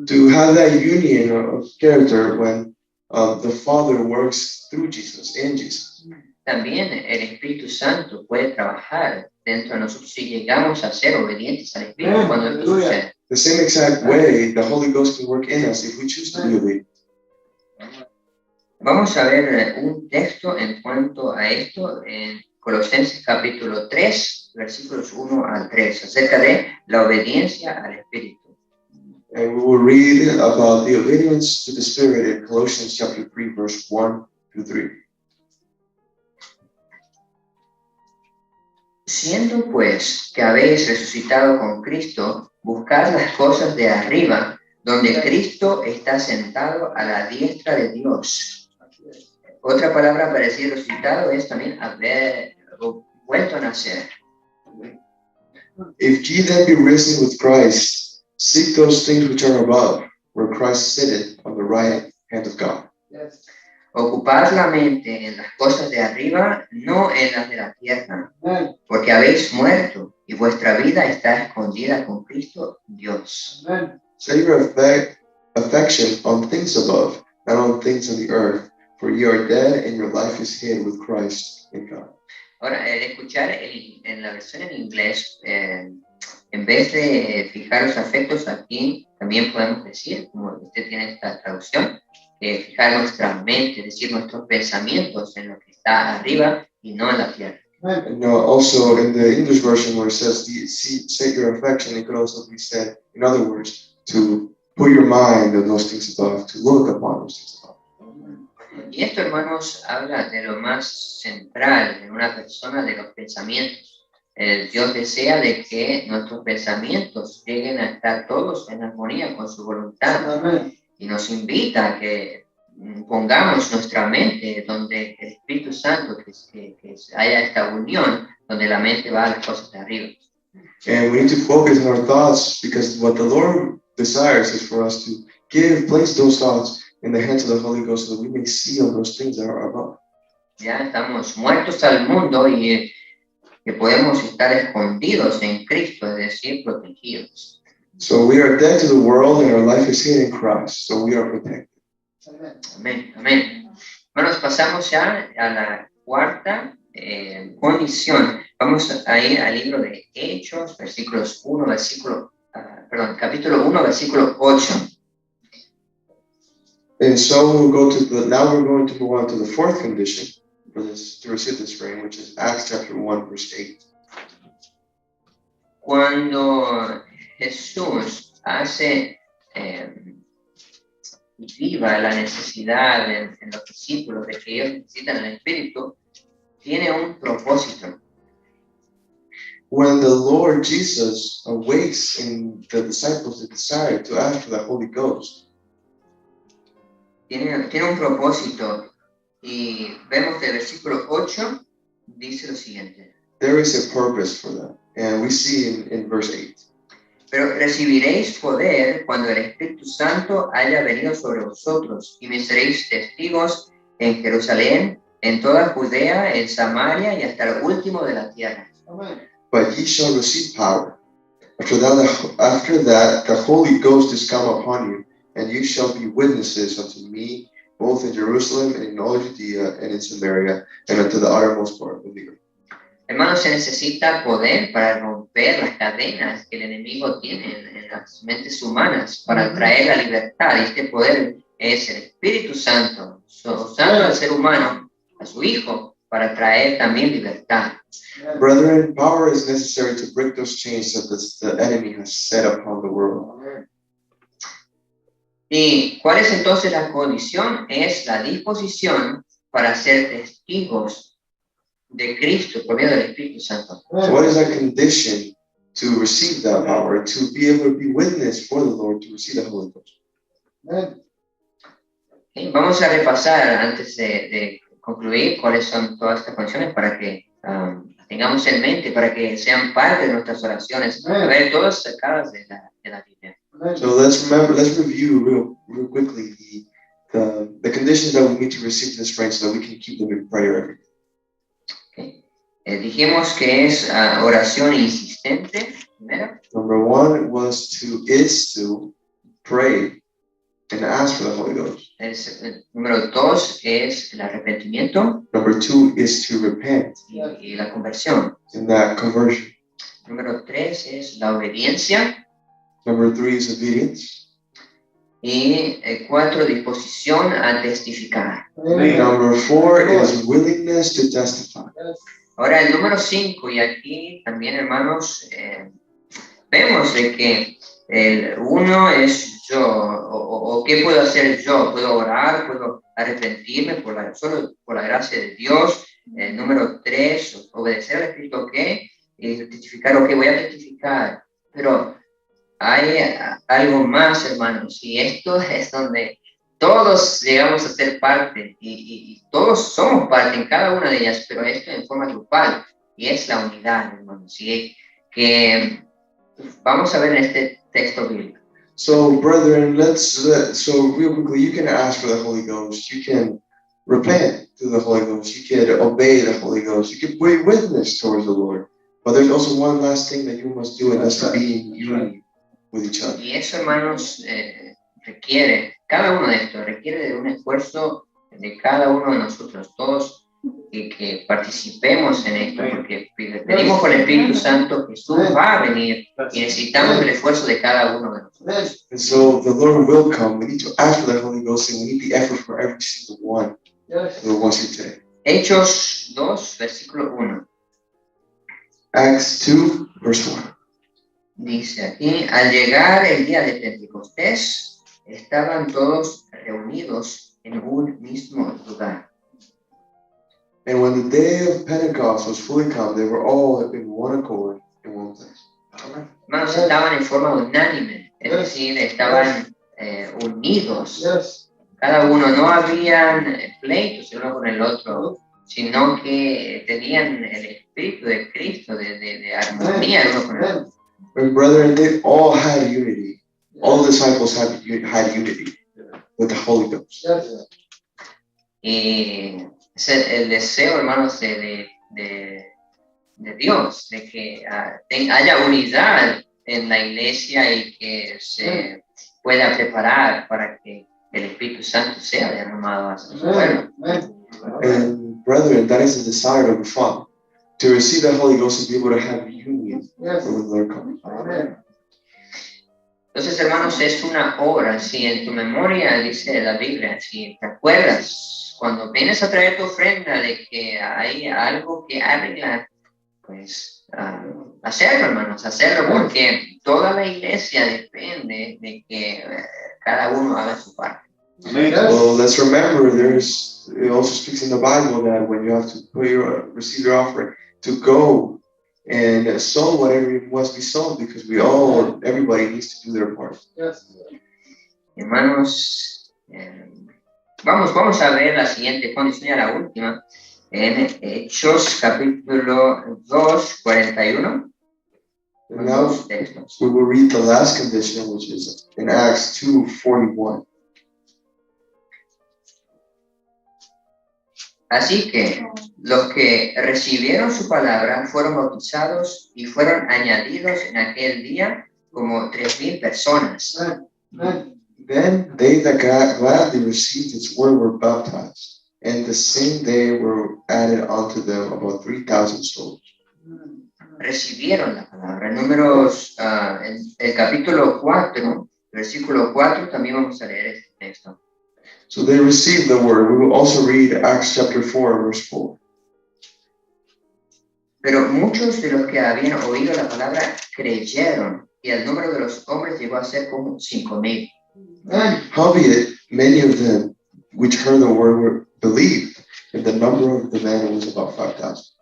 To have that union of character when the Father works through Jesus, in Jesus. También el Espíritu Santo puede trabajar dentro de nosotros si llegamos a ser obedientes al Espíritu cuando esto Aleluya. sucede. The same exact way the Holy Ghost can work in us if we choose to be obedient. Vamos a ver un texto en cuanto a esto en Colosenses capítulo 3, versículos 1 al 3, acerca de la obediencia al Espíritu. And we will read about the obedience to the Spirit in Colossians chapter 3, verse 1 through 3. Siendo pues que habéis resucitado con Cristo, buscad las cosas de arriba, donde Cristo está sentado a la diestra de Dios. Otra palabra para decir resucitado es también haber vuelto a nacer. If ye then be risen with Christ, seek those things which are above, where Christ sitteth on the right hand of God. Yes. Ocupad la mente en las cosas de arriba, no en las de la tierra, Amen. porque habéis muerto y vuestra vida está escondida con Cristo Dios. Amen. Set your affection on things above, not on things on the earth, for ye are dead, and your life is hid with Christ in God. Ahora, escuchar en la versión en inglés, en vez de fijar los afectos aquí, también podemos decir, como usted tiene esta traducción, fijar nuestra mente, es decir, nuestros pensamientos en lo que está arriba y no en la tierra. Amen. And also in the English version where it says, set your affection, it could also be said, in other words, to put your mind on those things above, to look upon those things above. Y esto, hermanos, habla de lo más central en una persona, de los pensamientos. Dios desea de que nuestros pensamientos lleguen a estar todos en armonía con su voluntad. Amen. Y nos invita a que pongamos nuestra mente donde el Espíritu Santo, que haya esta unión, donde la mente va a las cosas de arriba. And we need to focus on our thoughts, because what the Lord desires is for us to place those thoughts in the hands of the Holy Ghost so that we may see on those things that are above. Ya estamos muertos al mundo y que podemos estar escondidos en Cristo, es decir, protegidos. So we are dead to the world, and our life is hid in Christ, so we are protected. Amen. Amén, amén. Bueno, pasamos ya a la cuarta condición. Vamos a ir al libro de Hechos, capítulo 1, versículo 8. And so now we're going to move on to the fourth condition for this, to receive this rain, which is Acts chapter 1, verse 8. Cuando Jesús hace viva la necesidad en los discípulos de que ellos necesitan el Espíritu, tiene un propósito. When the Lord Jesus awakes in the disciples the desire to ask for the Holy Ghost, Tiene un propósito. Y vemos que el versículo 8 dice lo siguiente. there is a purpose for that. And we see in verse 8. Pero recibiréis poder cuando el Espíritu Santo haya venido sobre vosotros y me seréis testigos en Jerusalén, en toda Judea, en Samaria y hasta el último de la tierra. Amen. But ye shall receive power. After that, the Holy Ghost is come upon you, and you shall be witnesses unto me, both in Jerusalem and in all Judea and in Samaria, and unto the uttermost part of the earth. Hermanos, se necesita poder para romper las cadenas que el enemigo tiene en las mentes humanas, para traer la libertad. Y este poder es el Espíritu Santo, usando al ser humano, a su Hijo, para traer también libertad. Brethren, power is necessary to break those chains that the enemy has set upon the world. Amen. ¿Y cuál es entonces la condición? Es la disposición para ser testigos de Cristo por medio del Espíritu Santo. So what is that condition to receive that power, to be able to be witness for the Lord, to receive the Holy Ghost? Amen. Okay, vamos a repasar antes de concluir cuáles son todas estas condiciones para que las tengamos en mente, para que sean parte de nuestras oraciones, a ver, todas sacadas de la Biblia. Amen. So let's review real quickly the conditions that we need to receive this rain so that we can keep them in prayer every day. Okay. Dijimos que es oración insistente, primero. Number one is to pray and ask for the Holy Ghost. El número 2 es el arrepentimiento Number 2 is to repent y la conversión. in that conversion. Número 3 es la obediencia. Number 3 is obedience. Y 4, disposición a testificar. Number 4 is willingness to testify. Ahora el número 5, y aquí también, hermanos, vemos de que el 1 es yo, o qué puedo hacer yo, puedo orar, puedo arrepentirme solo por la gracia de Dios. El número 3, obedecer al Espíritu, ok, y testificar, ok, voy a testificar, pero hay algo más, hermanos, y esto es donde todos llegamos a ser parte, y todos somos parte en cada una de ellas, pero esto en forma grupal, y es la unidad, hermanos, y que vamos a ver en este texto bíblico. So, brethren, so real quickly, you can ask for the Holy Ghost. You can repent to the Holy Ghost. You can obey the Holy Ghost. You can bear witness towards the Lord. But there's also one last thing that you must do, and that's to be in union with each other. Y eso, hermanos, requiere, cada uno de estos requiere de un esfuerzo de cada uno de nosotros, todos, y que participemos en esto, porque pedimos por el Espíritu Santo, Jesús va a venir, y necesitamos el esfuerzo de cada uno de nosotros. And so the Lord will come. We need to ask for the Holy Ghost, and we need the effort for every single one who wants here today. Hechos 2, versículo 1. Acts 2, verse 1. Dice aquí, al llegar el día de Pentecostés, estaban todos reunidos en un mismo lugar. And when the day of Pentecost was fully come, they were all in one accord in one place. Hermanos, estaban en forma unánime, es decir, estaban unidos. Cada uno, no habían pleitos el uno con el otro, sino que tenían el Espíritu de Cristo, de armonía el uno con el otro. And brethren, they all had unity. All the disciples had unity with the Holy Ghost. Y es el deseo, hermanos, de Dios, de que haya unidad en la iglesia y que se pueda preparar para que el Espíritu Santo sea derramado hacia su pueblo. And brethren, that is the desire of the Father, to receive the Holy Ghost and be able to have union when the Lord comes. Entonces, hermanos, es una obra. Si en tu memoria, dice la Biblia, si te acuerdas, cuando vienes a traer tu ofrenda de que hay algo que arreglar, pues hacerlo, hermanos, hacerlo, porque toda la iglesia depende de que cada uno haga su parte. Well, let's remember, it also speaks in the Bible that when you have to receive your offering, to go and sow whatever must be sown, because everybody needs to do their part. Hermanos, vamos a ver la siguiente condición, ya la última, en Hechos capítulo 2, 41. And now we will read the last condition, which is in Acts 2:41. Así que los que recibieron su palabra fueron bautizados y fueron añadidos en aquel día como 3,000 personas. Then they that gladly received its word were baptized, and the same day were added unto them about 3,000 souls. Recibieron la palabra. En Números, el capítulo 4, versículo 4, también vamos a leer este texto. So they received the word. We will also read Acts chapter 4, verse 4. Pero muchos de los que habían oído la palabra creyeron, y el número de los hombres llegó a ser como 5,000. Howbeit, many of them which heard the word believed, and the number of the men was about 5,000.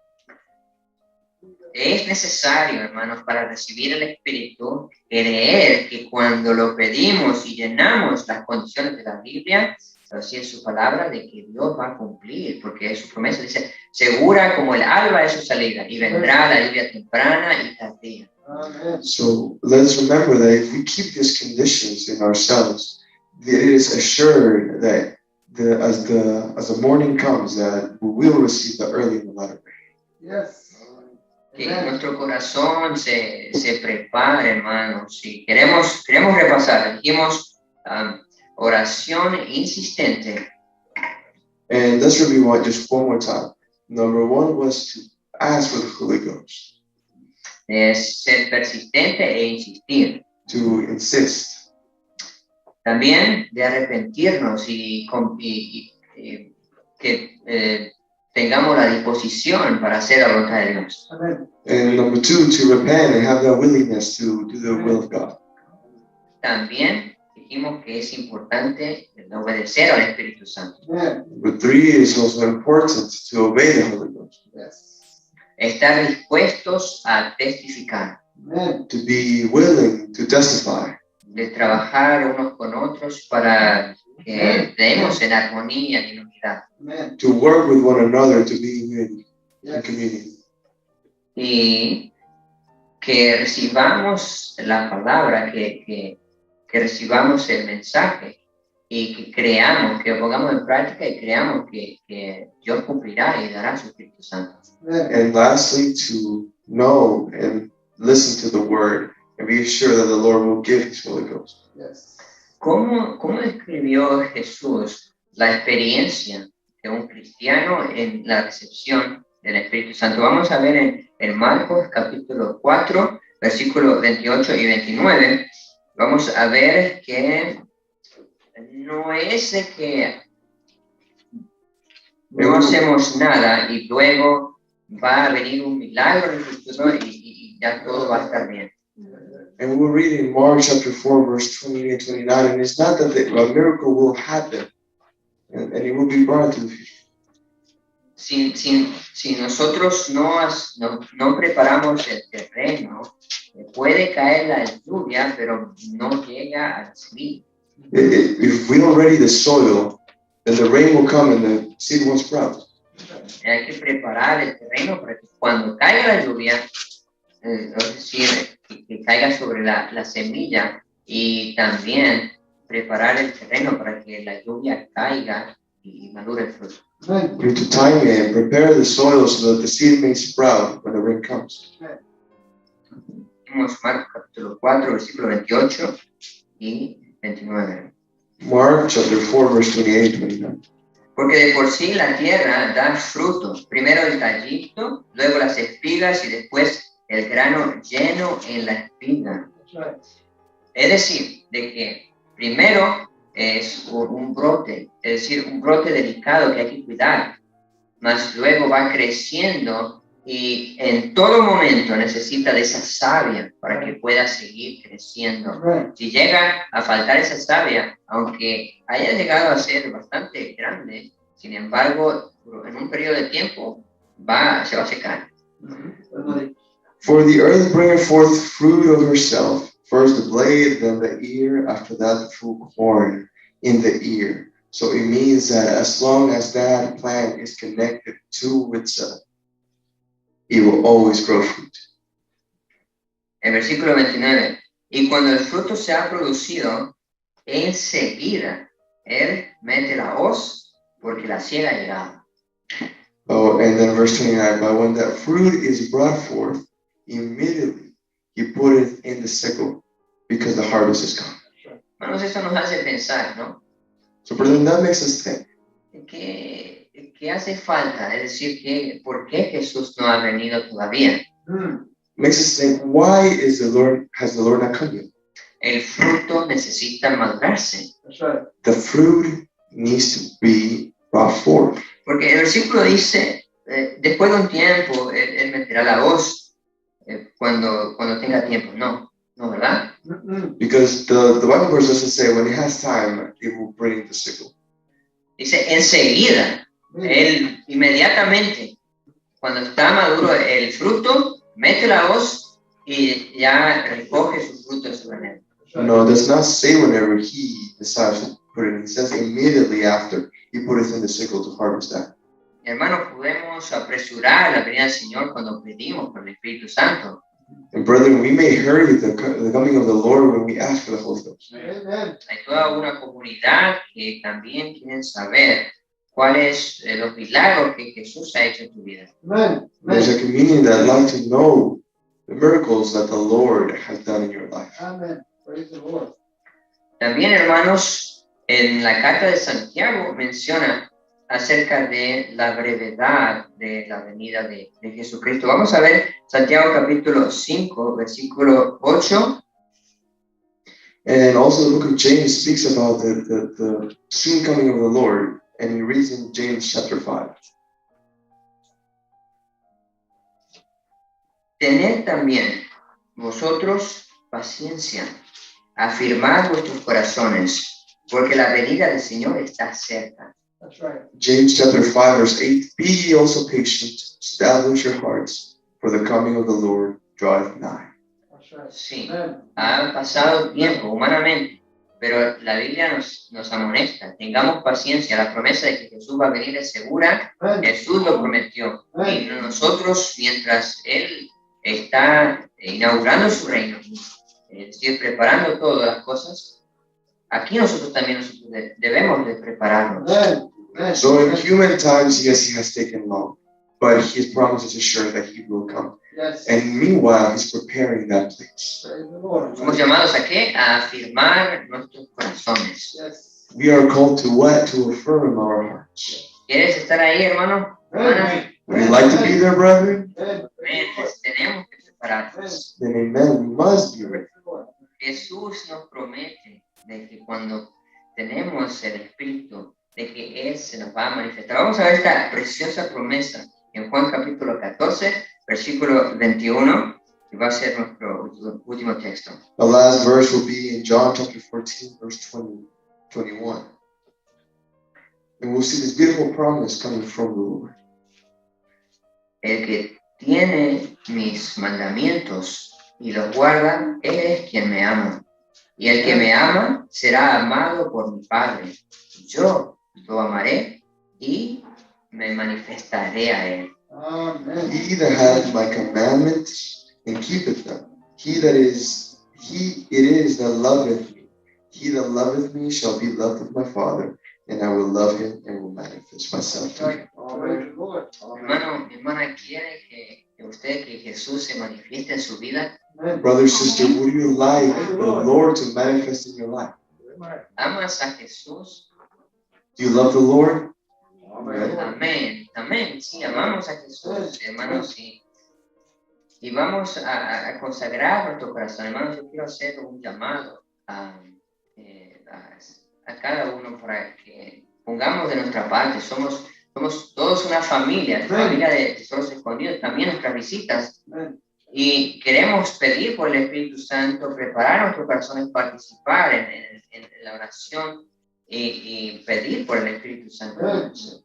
Es necesario, hermanos, para recibir el Espíritu, creer que cuando lo pedimos y llenamos las condiciones de la Biblia, así es su palabra, de que Dios va a cumplir, porque su promesa dice, segura como el alba es su salida, y vendrá la lluvia temprana y tardía. So let's remember that if we keep these conditions in ourselves, it is assured that as the morning comes, that we will receive the early and the latter rain. Que nuestro corazón se prepare, hermanos. Si queremos repasar, dijimos oración insistente. And let's review it just one more time. Number one was to ask for the Holy Ghost, Es ser persistente e insistir. to insist, También de arrepentirnos y que tengamos la disposición para hacer la voluntad de Dios. Amen. and number two, to repent and have that willingness to do the will of God. También dijimos que es importante obedecer al Espíritu Santo. Amen. Number three is also important to obey the Holy Ghost, Yes. Estar dispuestos a testificar, Amen. to be willing to testify, de trabajar unos con otros para que estemos en armonía y en unidad. Amen. to work with one another, to be in Yes. community, Y que recibamos la palabra, que recibamos el mensaje y que creamos, que lo pongamos en práctica y creamos que Dios cumplirá y dará su Espíritu Santo. Amen. and lastly, to know and listen to the word and be sure that the Lord will give His Holy Ghost. Yes. ¿Cómo describió Jesús la experiencia de un cristiano en la recepción del Espíritu Santo? Vamos a ver en Marcos capítulo 4, versículos 28 y 29. Vamos a ver que no es de que no hacemos nada y luego va a venir un milagro en el futuro y ya todo va a estar bien. And we'll read in Mark chapter 4, verse 20 and 29, and it's not that a miracle will happen and it will be brought to the future. Si nosotros no preparamos el terreno, puede caer la lluvia, pero no llega al seed. If we don't ready the soil, then the rain will come and the seed won't sprout. Hay que preparar el terreno para que cuando caiga la lluvia, es decir, que caiga sobre la semilla, y también preparar el terreno para que la lluvia caiga y madure el fruto. Amen. We need to time it and prepare the soil so that the seed may sprout when the rain comes. Vemos Marcos capítulo 4, versículo 28 y 29. Mark chapter 4, verse 28 and 29. Porque de por sí la tierra da fruto, primero el tallito, luego las espigas y después el grano lleno en la espiga. That's right. Es decir, de que primero es un brote, es decir, un brote delicado que hay que cuidar, mas luego va creciendo y en todo momento necesita de esa savia para que pueda seguir creciendo. That's right. Si llega a faltar esa savia, aunque haya llegado a ser bastante grande, sin embargo, en un periodo de tiempo se va a secar. Amen. For the earth bringeth forth fruit of herself, first the blade, then the ear, after that the full corn in the ear. So it means that as long as that plant is connected to itself, it will always grow fruit. El versículo 29. Y cuando el fruto se ha producido, enseguida él mete la hoz porque la siega ha llegado. Oh, and then verse 29, but when that fruit is brought forth, immediately he put it in the sickle because the harvest is come. Hermanos, eso nos hace pensar, ¿no? So, brethren, that makes us think. ¿Qué hace falta? Es decir, ¿por qué Jesús no ha venido todavía? Makes us think, why has the Lord not come yet? El fruto necesita madurarse. That's right. The fruit needs to be brought forth. Porque el versículo dice, después de un tiempo, él meterá la hoz cuando tenga tiempo. No, ¿verdad? Because the Bible verse doesn't say when he has time, he will bring the sickle. Dice enseguida, él inmediatamente, cuando está maduro el fruto, mete la hoz y ya recoge sus frutos sobre él. No, it does not say whenever he decides to put it in. It says immediately after he put it in the sickle to harvest that. Hermanos, podemos apresurar la venida del Señor cuando pedimos por el Espíritu Santo. And brethren, we may hurry the coming of the Lord when we ask for the Holy Ghost. Amen. Hay toda una comunidad que también quieren saber cuáles los milagros que Jesús ha hecho en tu vida. Amen. There's a community that like to know the miracles that the Lord has done in your life. Amen. Praise the Lord. También, hermanos, En la carta de Santiago menciona acerca de la brevedad de la venida de Jesucristo. Vamos a ver Santiago capítulo 5, versículo 8. And also the book of James speaks about the soon coming of the Lord. And he reads in James chapter 5. Tened también vosotros paciencia, afirmad vuestros corazones, porque la venida del Señor está cerca. That's right. James chapter 5 verse 8. Be ye also patient, establish your hearts, for the coming of the Lord draweth nigh. That's right. Sí, Amen. ha pasado tiempo humanamente, pero la Biblia nos amonesta. Tengamos paciencia, la promesa de que Jesús va a venir es segura. Amen. Jesús lo prometió. Y nosotros, mientras Él está inaugurando su reino, es decir, preparando todas las cosas, aquí nosotros también debemos de prepararnos. Amen. Amen. So in human times, yes, he has taken long, but his promise is assured that he will come. Yes. And meanwhile, he's preparing that place. Praise the Lord. Somos llamados ¿a qué? A afirmar nuestros corazones. Yes. We are called to what? To affirm our hearts. ¿Quieres estar ahí, hermano? Hermana, Amen. Would you like to be there, brethren? Amen. amén, tenemos que prepararnos. Then amen, we must be ready. Jesús nos promete de que cuando tenemos el Espíritu, de que Él se nos va a manifestar. Vamos a ver esta preciosa promesa en Juan capítulo 14, versículo 21, que va a ser nuestro último texto. The last verse will be in John chapter 14, verse 21. And we'll see this beautiful promise coming from the Lord. El que tiene mis mandamientos y los guarda, Él es quien me ama. Y el que me ama será amado por mi Padre. Yo lo amaré y me manifestaré a Él. Amen. He that hath my commandments and keepeth them, it is that loveth me. He that loveth me shall be loved of my Father, and I will love him and will manifest myself to him. Praise the Lord. Hermano, mi hermana, ¿quiere que Jesús se manifieste en su vida? Amen. Brother, sister, would you like the Lord to manifest in your life? ¿Amas a Jesús? Do you love the Lord? Amen. Amén, amén. Sí, amamos a Jesús, hermanos, y vamos a consagrar nuestro corazón. Hermanos, yo quiero hacer un llamado a cada uno para que pongamos de nuestra parte. Somos todos una familia, familia de tesoros escondidos, también nuestras visitas. Amen. Y queremos pedir por el Espíritu Santo, preparar nuestros corazones, participar en la oración y pedir por el Espíritu Santo.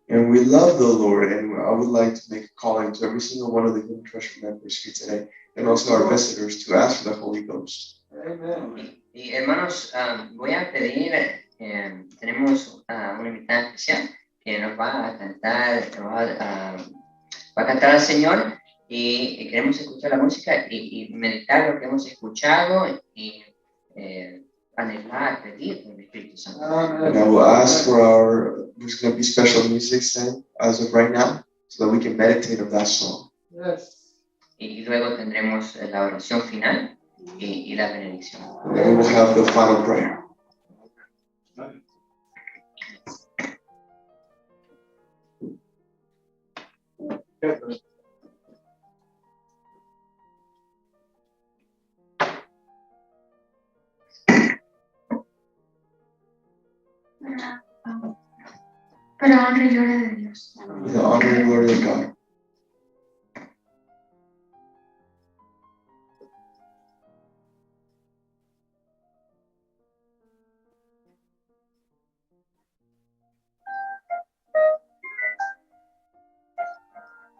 And we love the Lord, and I would like to make a calling to every single one of the Human Treasure members here today, and also our visitors, to ask for the Holy Ghost. Amen. Y hermanos, voy a pedir, tenemos una invitada especial que nos va a cantar, va a cantar al Señor, y queremos escuchar la música y meditar lo que hemos escuchado y anhelar, pedir por el Espíritu Santo. And I will ask for there's going to be special music sent as of right now, so that we can meditate on that song. Yes. Y luego tendremos la oración final y la benedicción. And then we will have the final prayer. Para honra y gloria de Dios. With the honor and glory of God.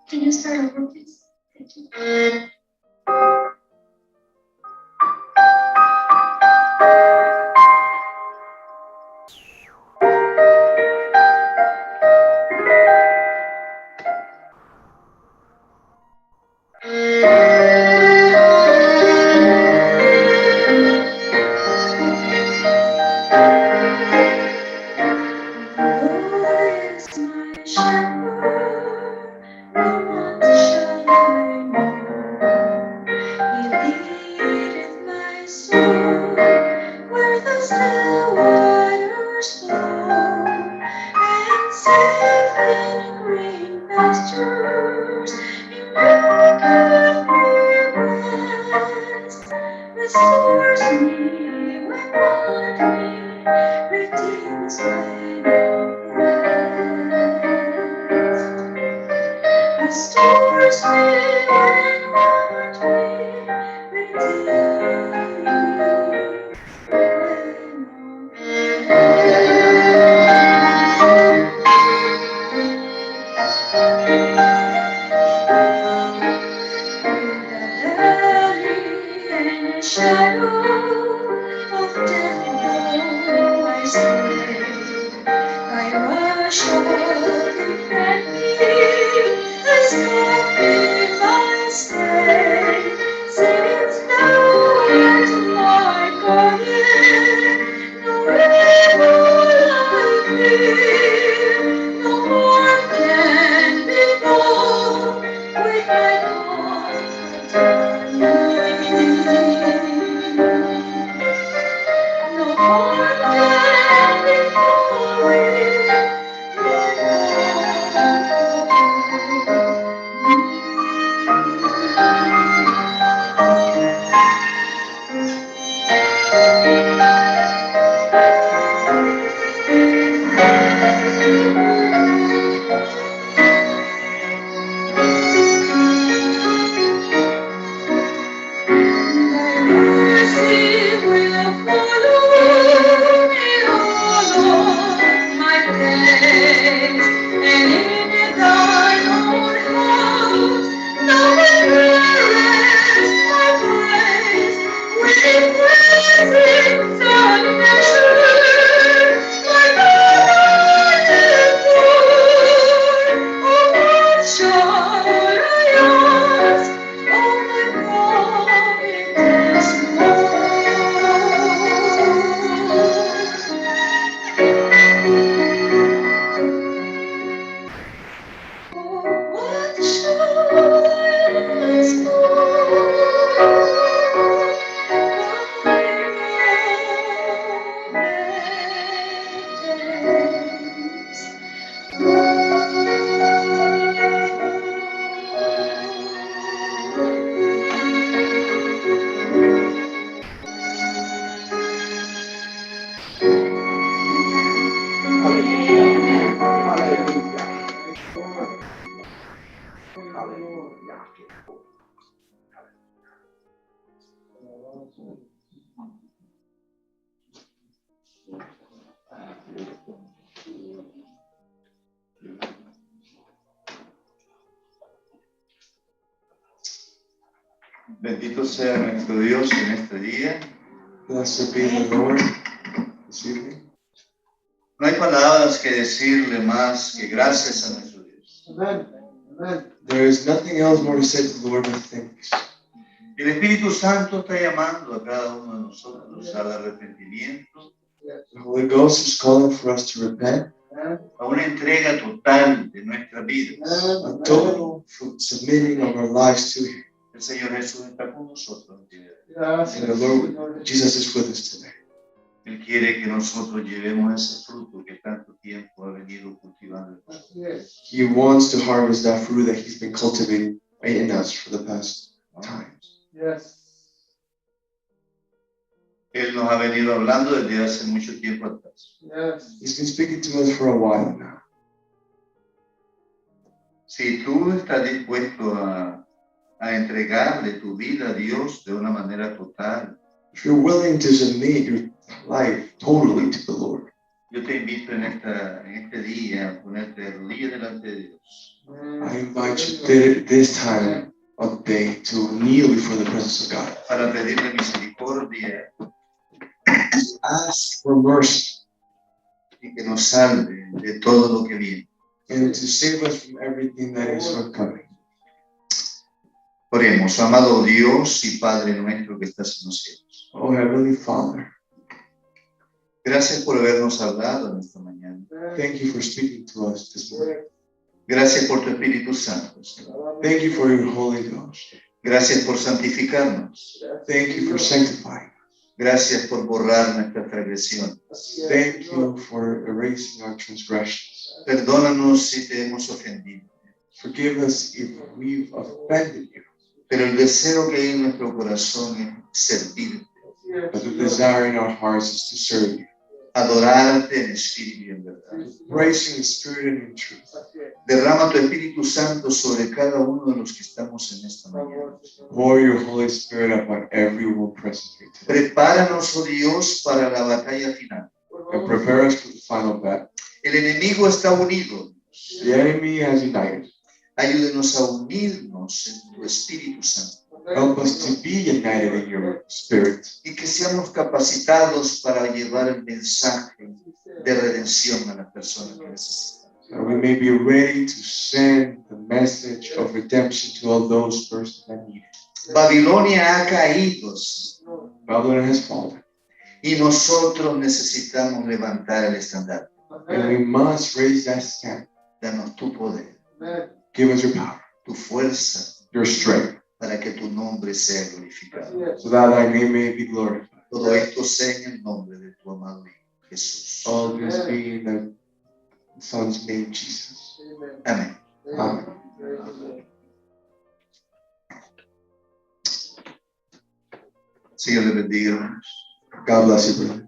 Can you start over, please? Thank you. safe in green pastures, in naked rest. Restores me when want me, redeems when oppressed. Restores me when want me, redeems when shadow of death below I stay. Thy rush of defend me, as captive I stay. Since thou art my guardian, no evil I fear, no harm can befall with thy comfort no harm can befall with Thy mercy will follow me all of my days, and in thine own house thou wilt rest my praise. With blessings unmeasured, my God is good. Oh, what shall I ask? Oh, my providence, oh, what shall I ask Bendito sea nuestro Dios en este día. Blessed be the Lord this evening. No hay palabras que decirle más que gracias a nuestro Dios. Amen. Amen. There is nothing else more to say to the Lord than thanks. El Espíritu Santo está llamando a cada uno de nosotros al arrepentimiento, The Holy Ghost is calling for us to repent, a una entrega total de nuestras vidas. a total submitting of our lives to Him. El Señor Jesús está con nosotros. And the Lord Jesus is with us today. Él quiere que nosotros llevemos ese fruto que tanto tiempo ha venido cultivando. He wants to harvest that fruit that He's been cultivating in us for the past times. Yes. Él nos ha venido hablando desde hace mucho tiempo atrás. Yes. He's been speaking to us for a while now. Si tú estás dispuesto a entregarle tu vida a Dios de una manera total, If you're willing to submit your life totally to the Lord, yo te invito en este día a ponerte de rodillas delante de Dios. I invite you this time of the day to kneel before the presence of God. Para pedirle misericordia Ask for mercy y que nos salve de todo lo que viene. and to save us from everything that is forthcoming. Oremos, amado Dios y Padre nuestro que estás en los cielos. Oh, Heavenly Father, Gracias por habernos hablado en esta mañana. thank you for speaking to us this morning. Gracias por tu Espíritu Santo, Señor. Thank you for your Holy Ghost. Gracias por santificarnos. Thank you for sanctifying. Gracias por borrar nuestra transgresión. Thank you for erasing our transgressions. Perdónanos si te hemos ofendido. Forgive us if we've offended you. Pero el deseo que hay en nuestro corazón es servirte, But the desire in our hearts is to serve you. adorarte en espíritu y en verdad. Praise you in spirit and in truth. Derrama tu Espíritu Santo sobre cada uno de los que estamos en esta mañana. Pour your Holy Spirit upon everyone present here today. Prepáranos, oh Dios, para la batalla final. And prepare us for the final battle. El enemigo está unido. The enemy has united. Ayúdenos a unirnos en tu Espíritu Santo Help us to be united in your spirit. y que seamos capacitados para llevar el mensaje de redención a las personas que necesitan. That we may be ready to send the message of redemption to all those persons that need it. Babilonia ha caído Babylon has fallen. y nosotros necesitamos levantar el estandarte. And we must raise that stand. Danos tu poder, Give us your power, tu fuerza, your strength, para que tu nombre sea glorificado. so that thy name may be glorified. Todo esto sea en el nombre de tu amado Hijo Jesús. All this be in the Son's name, Jesus. Amén. Amen. Señor le bendiga, hermanos. God bless you, brother.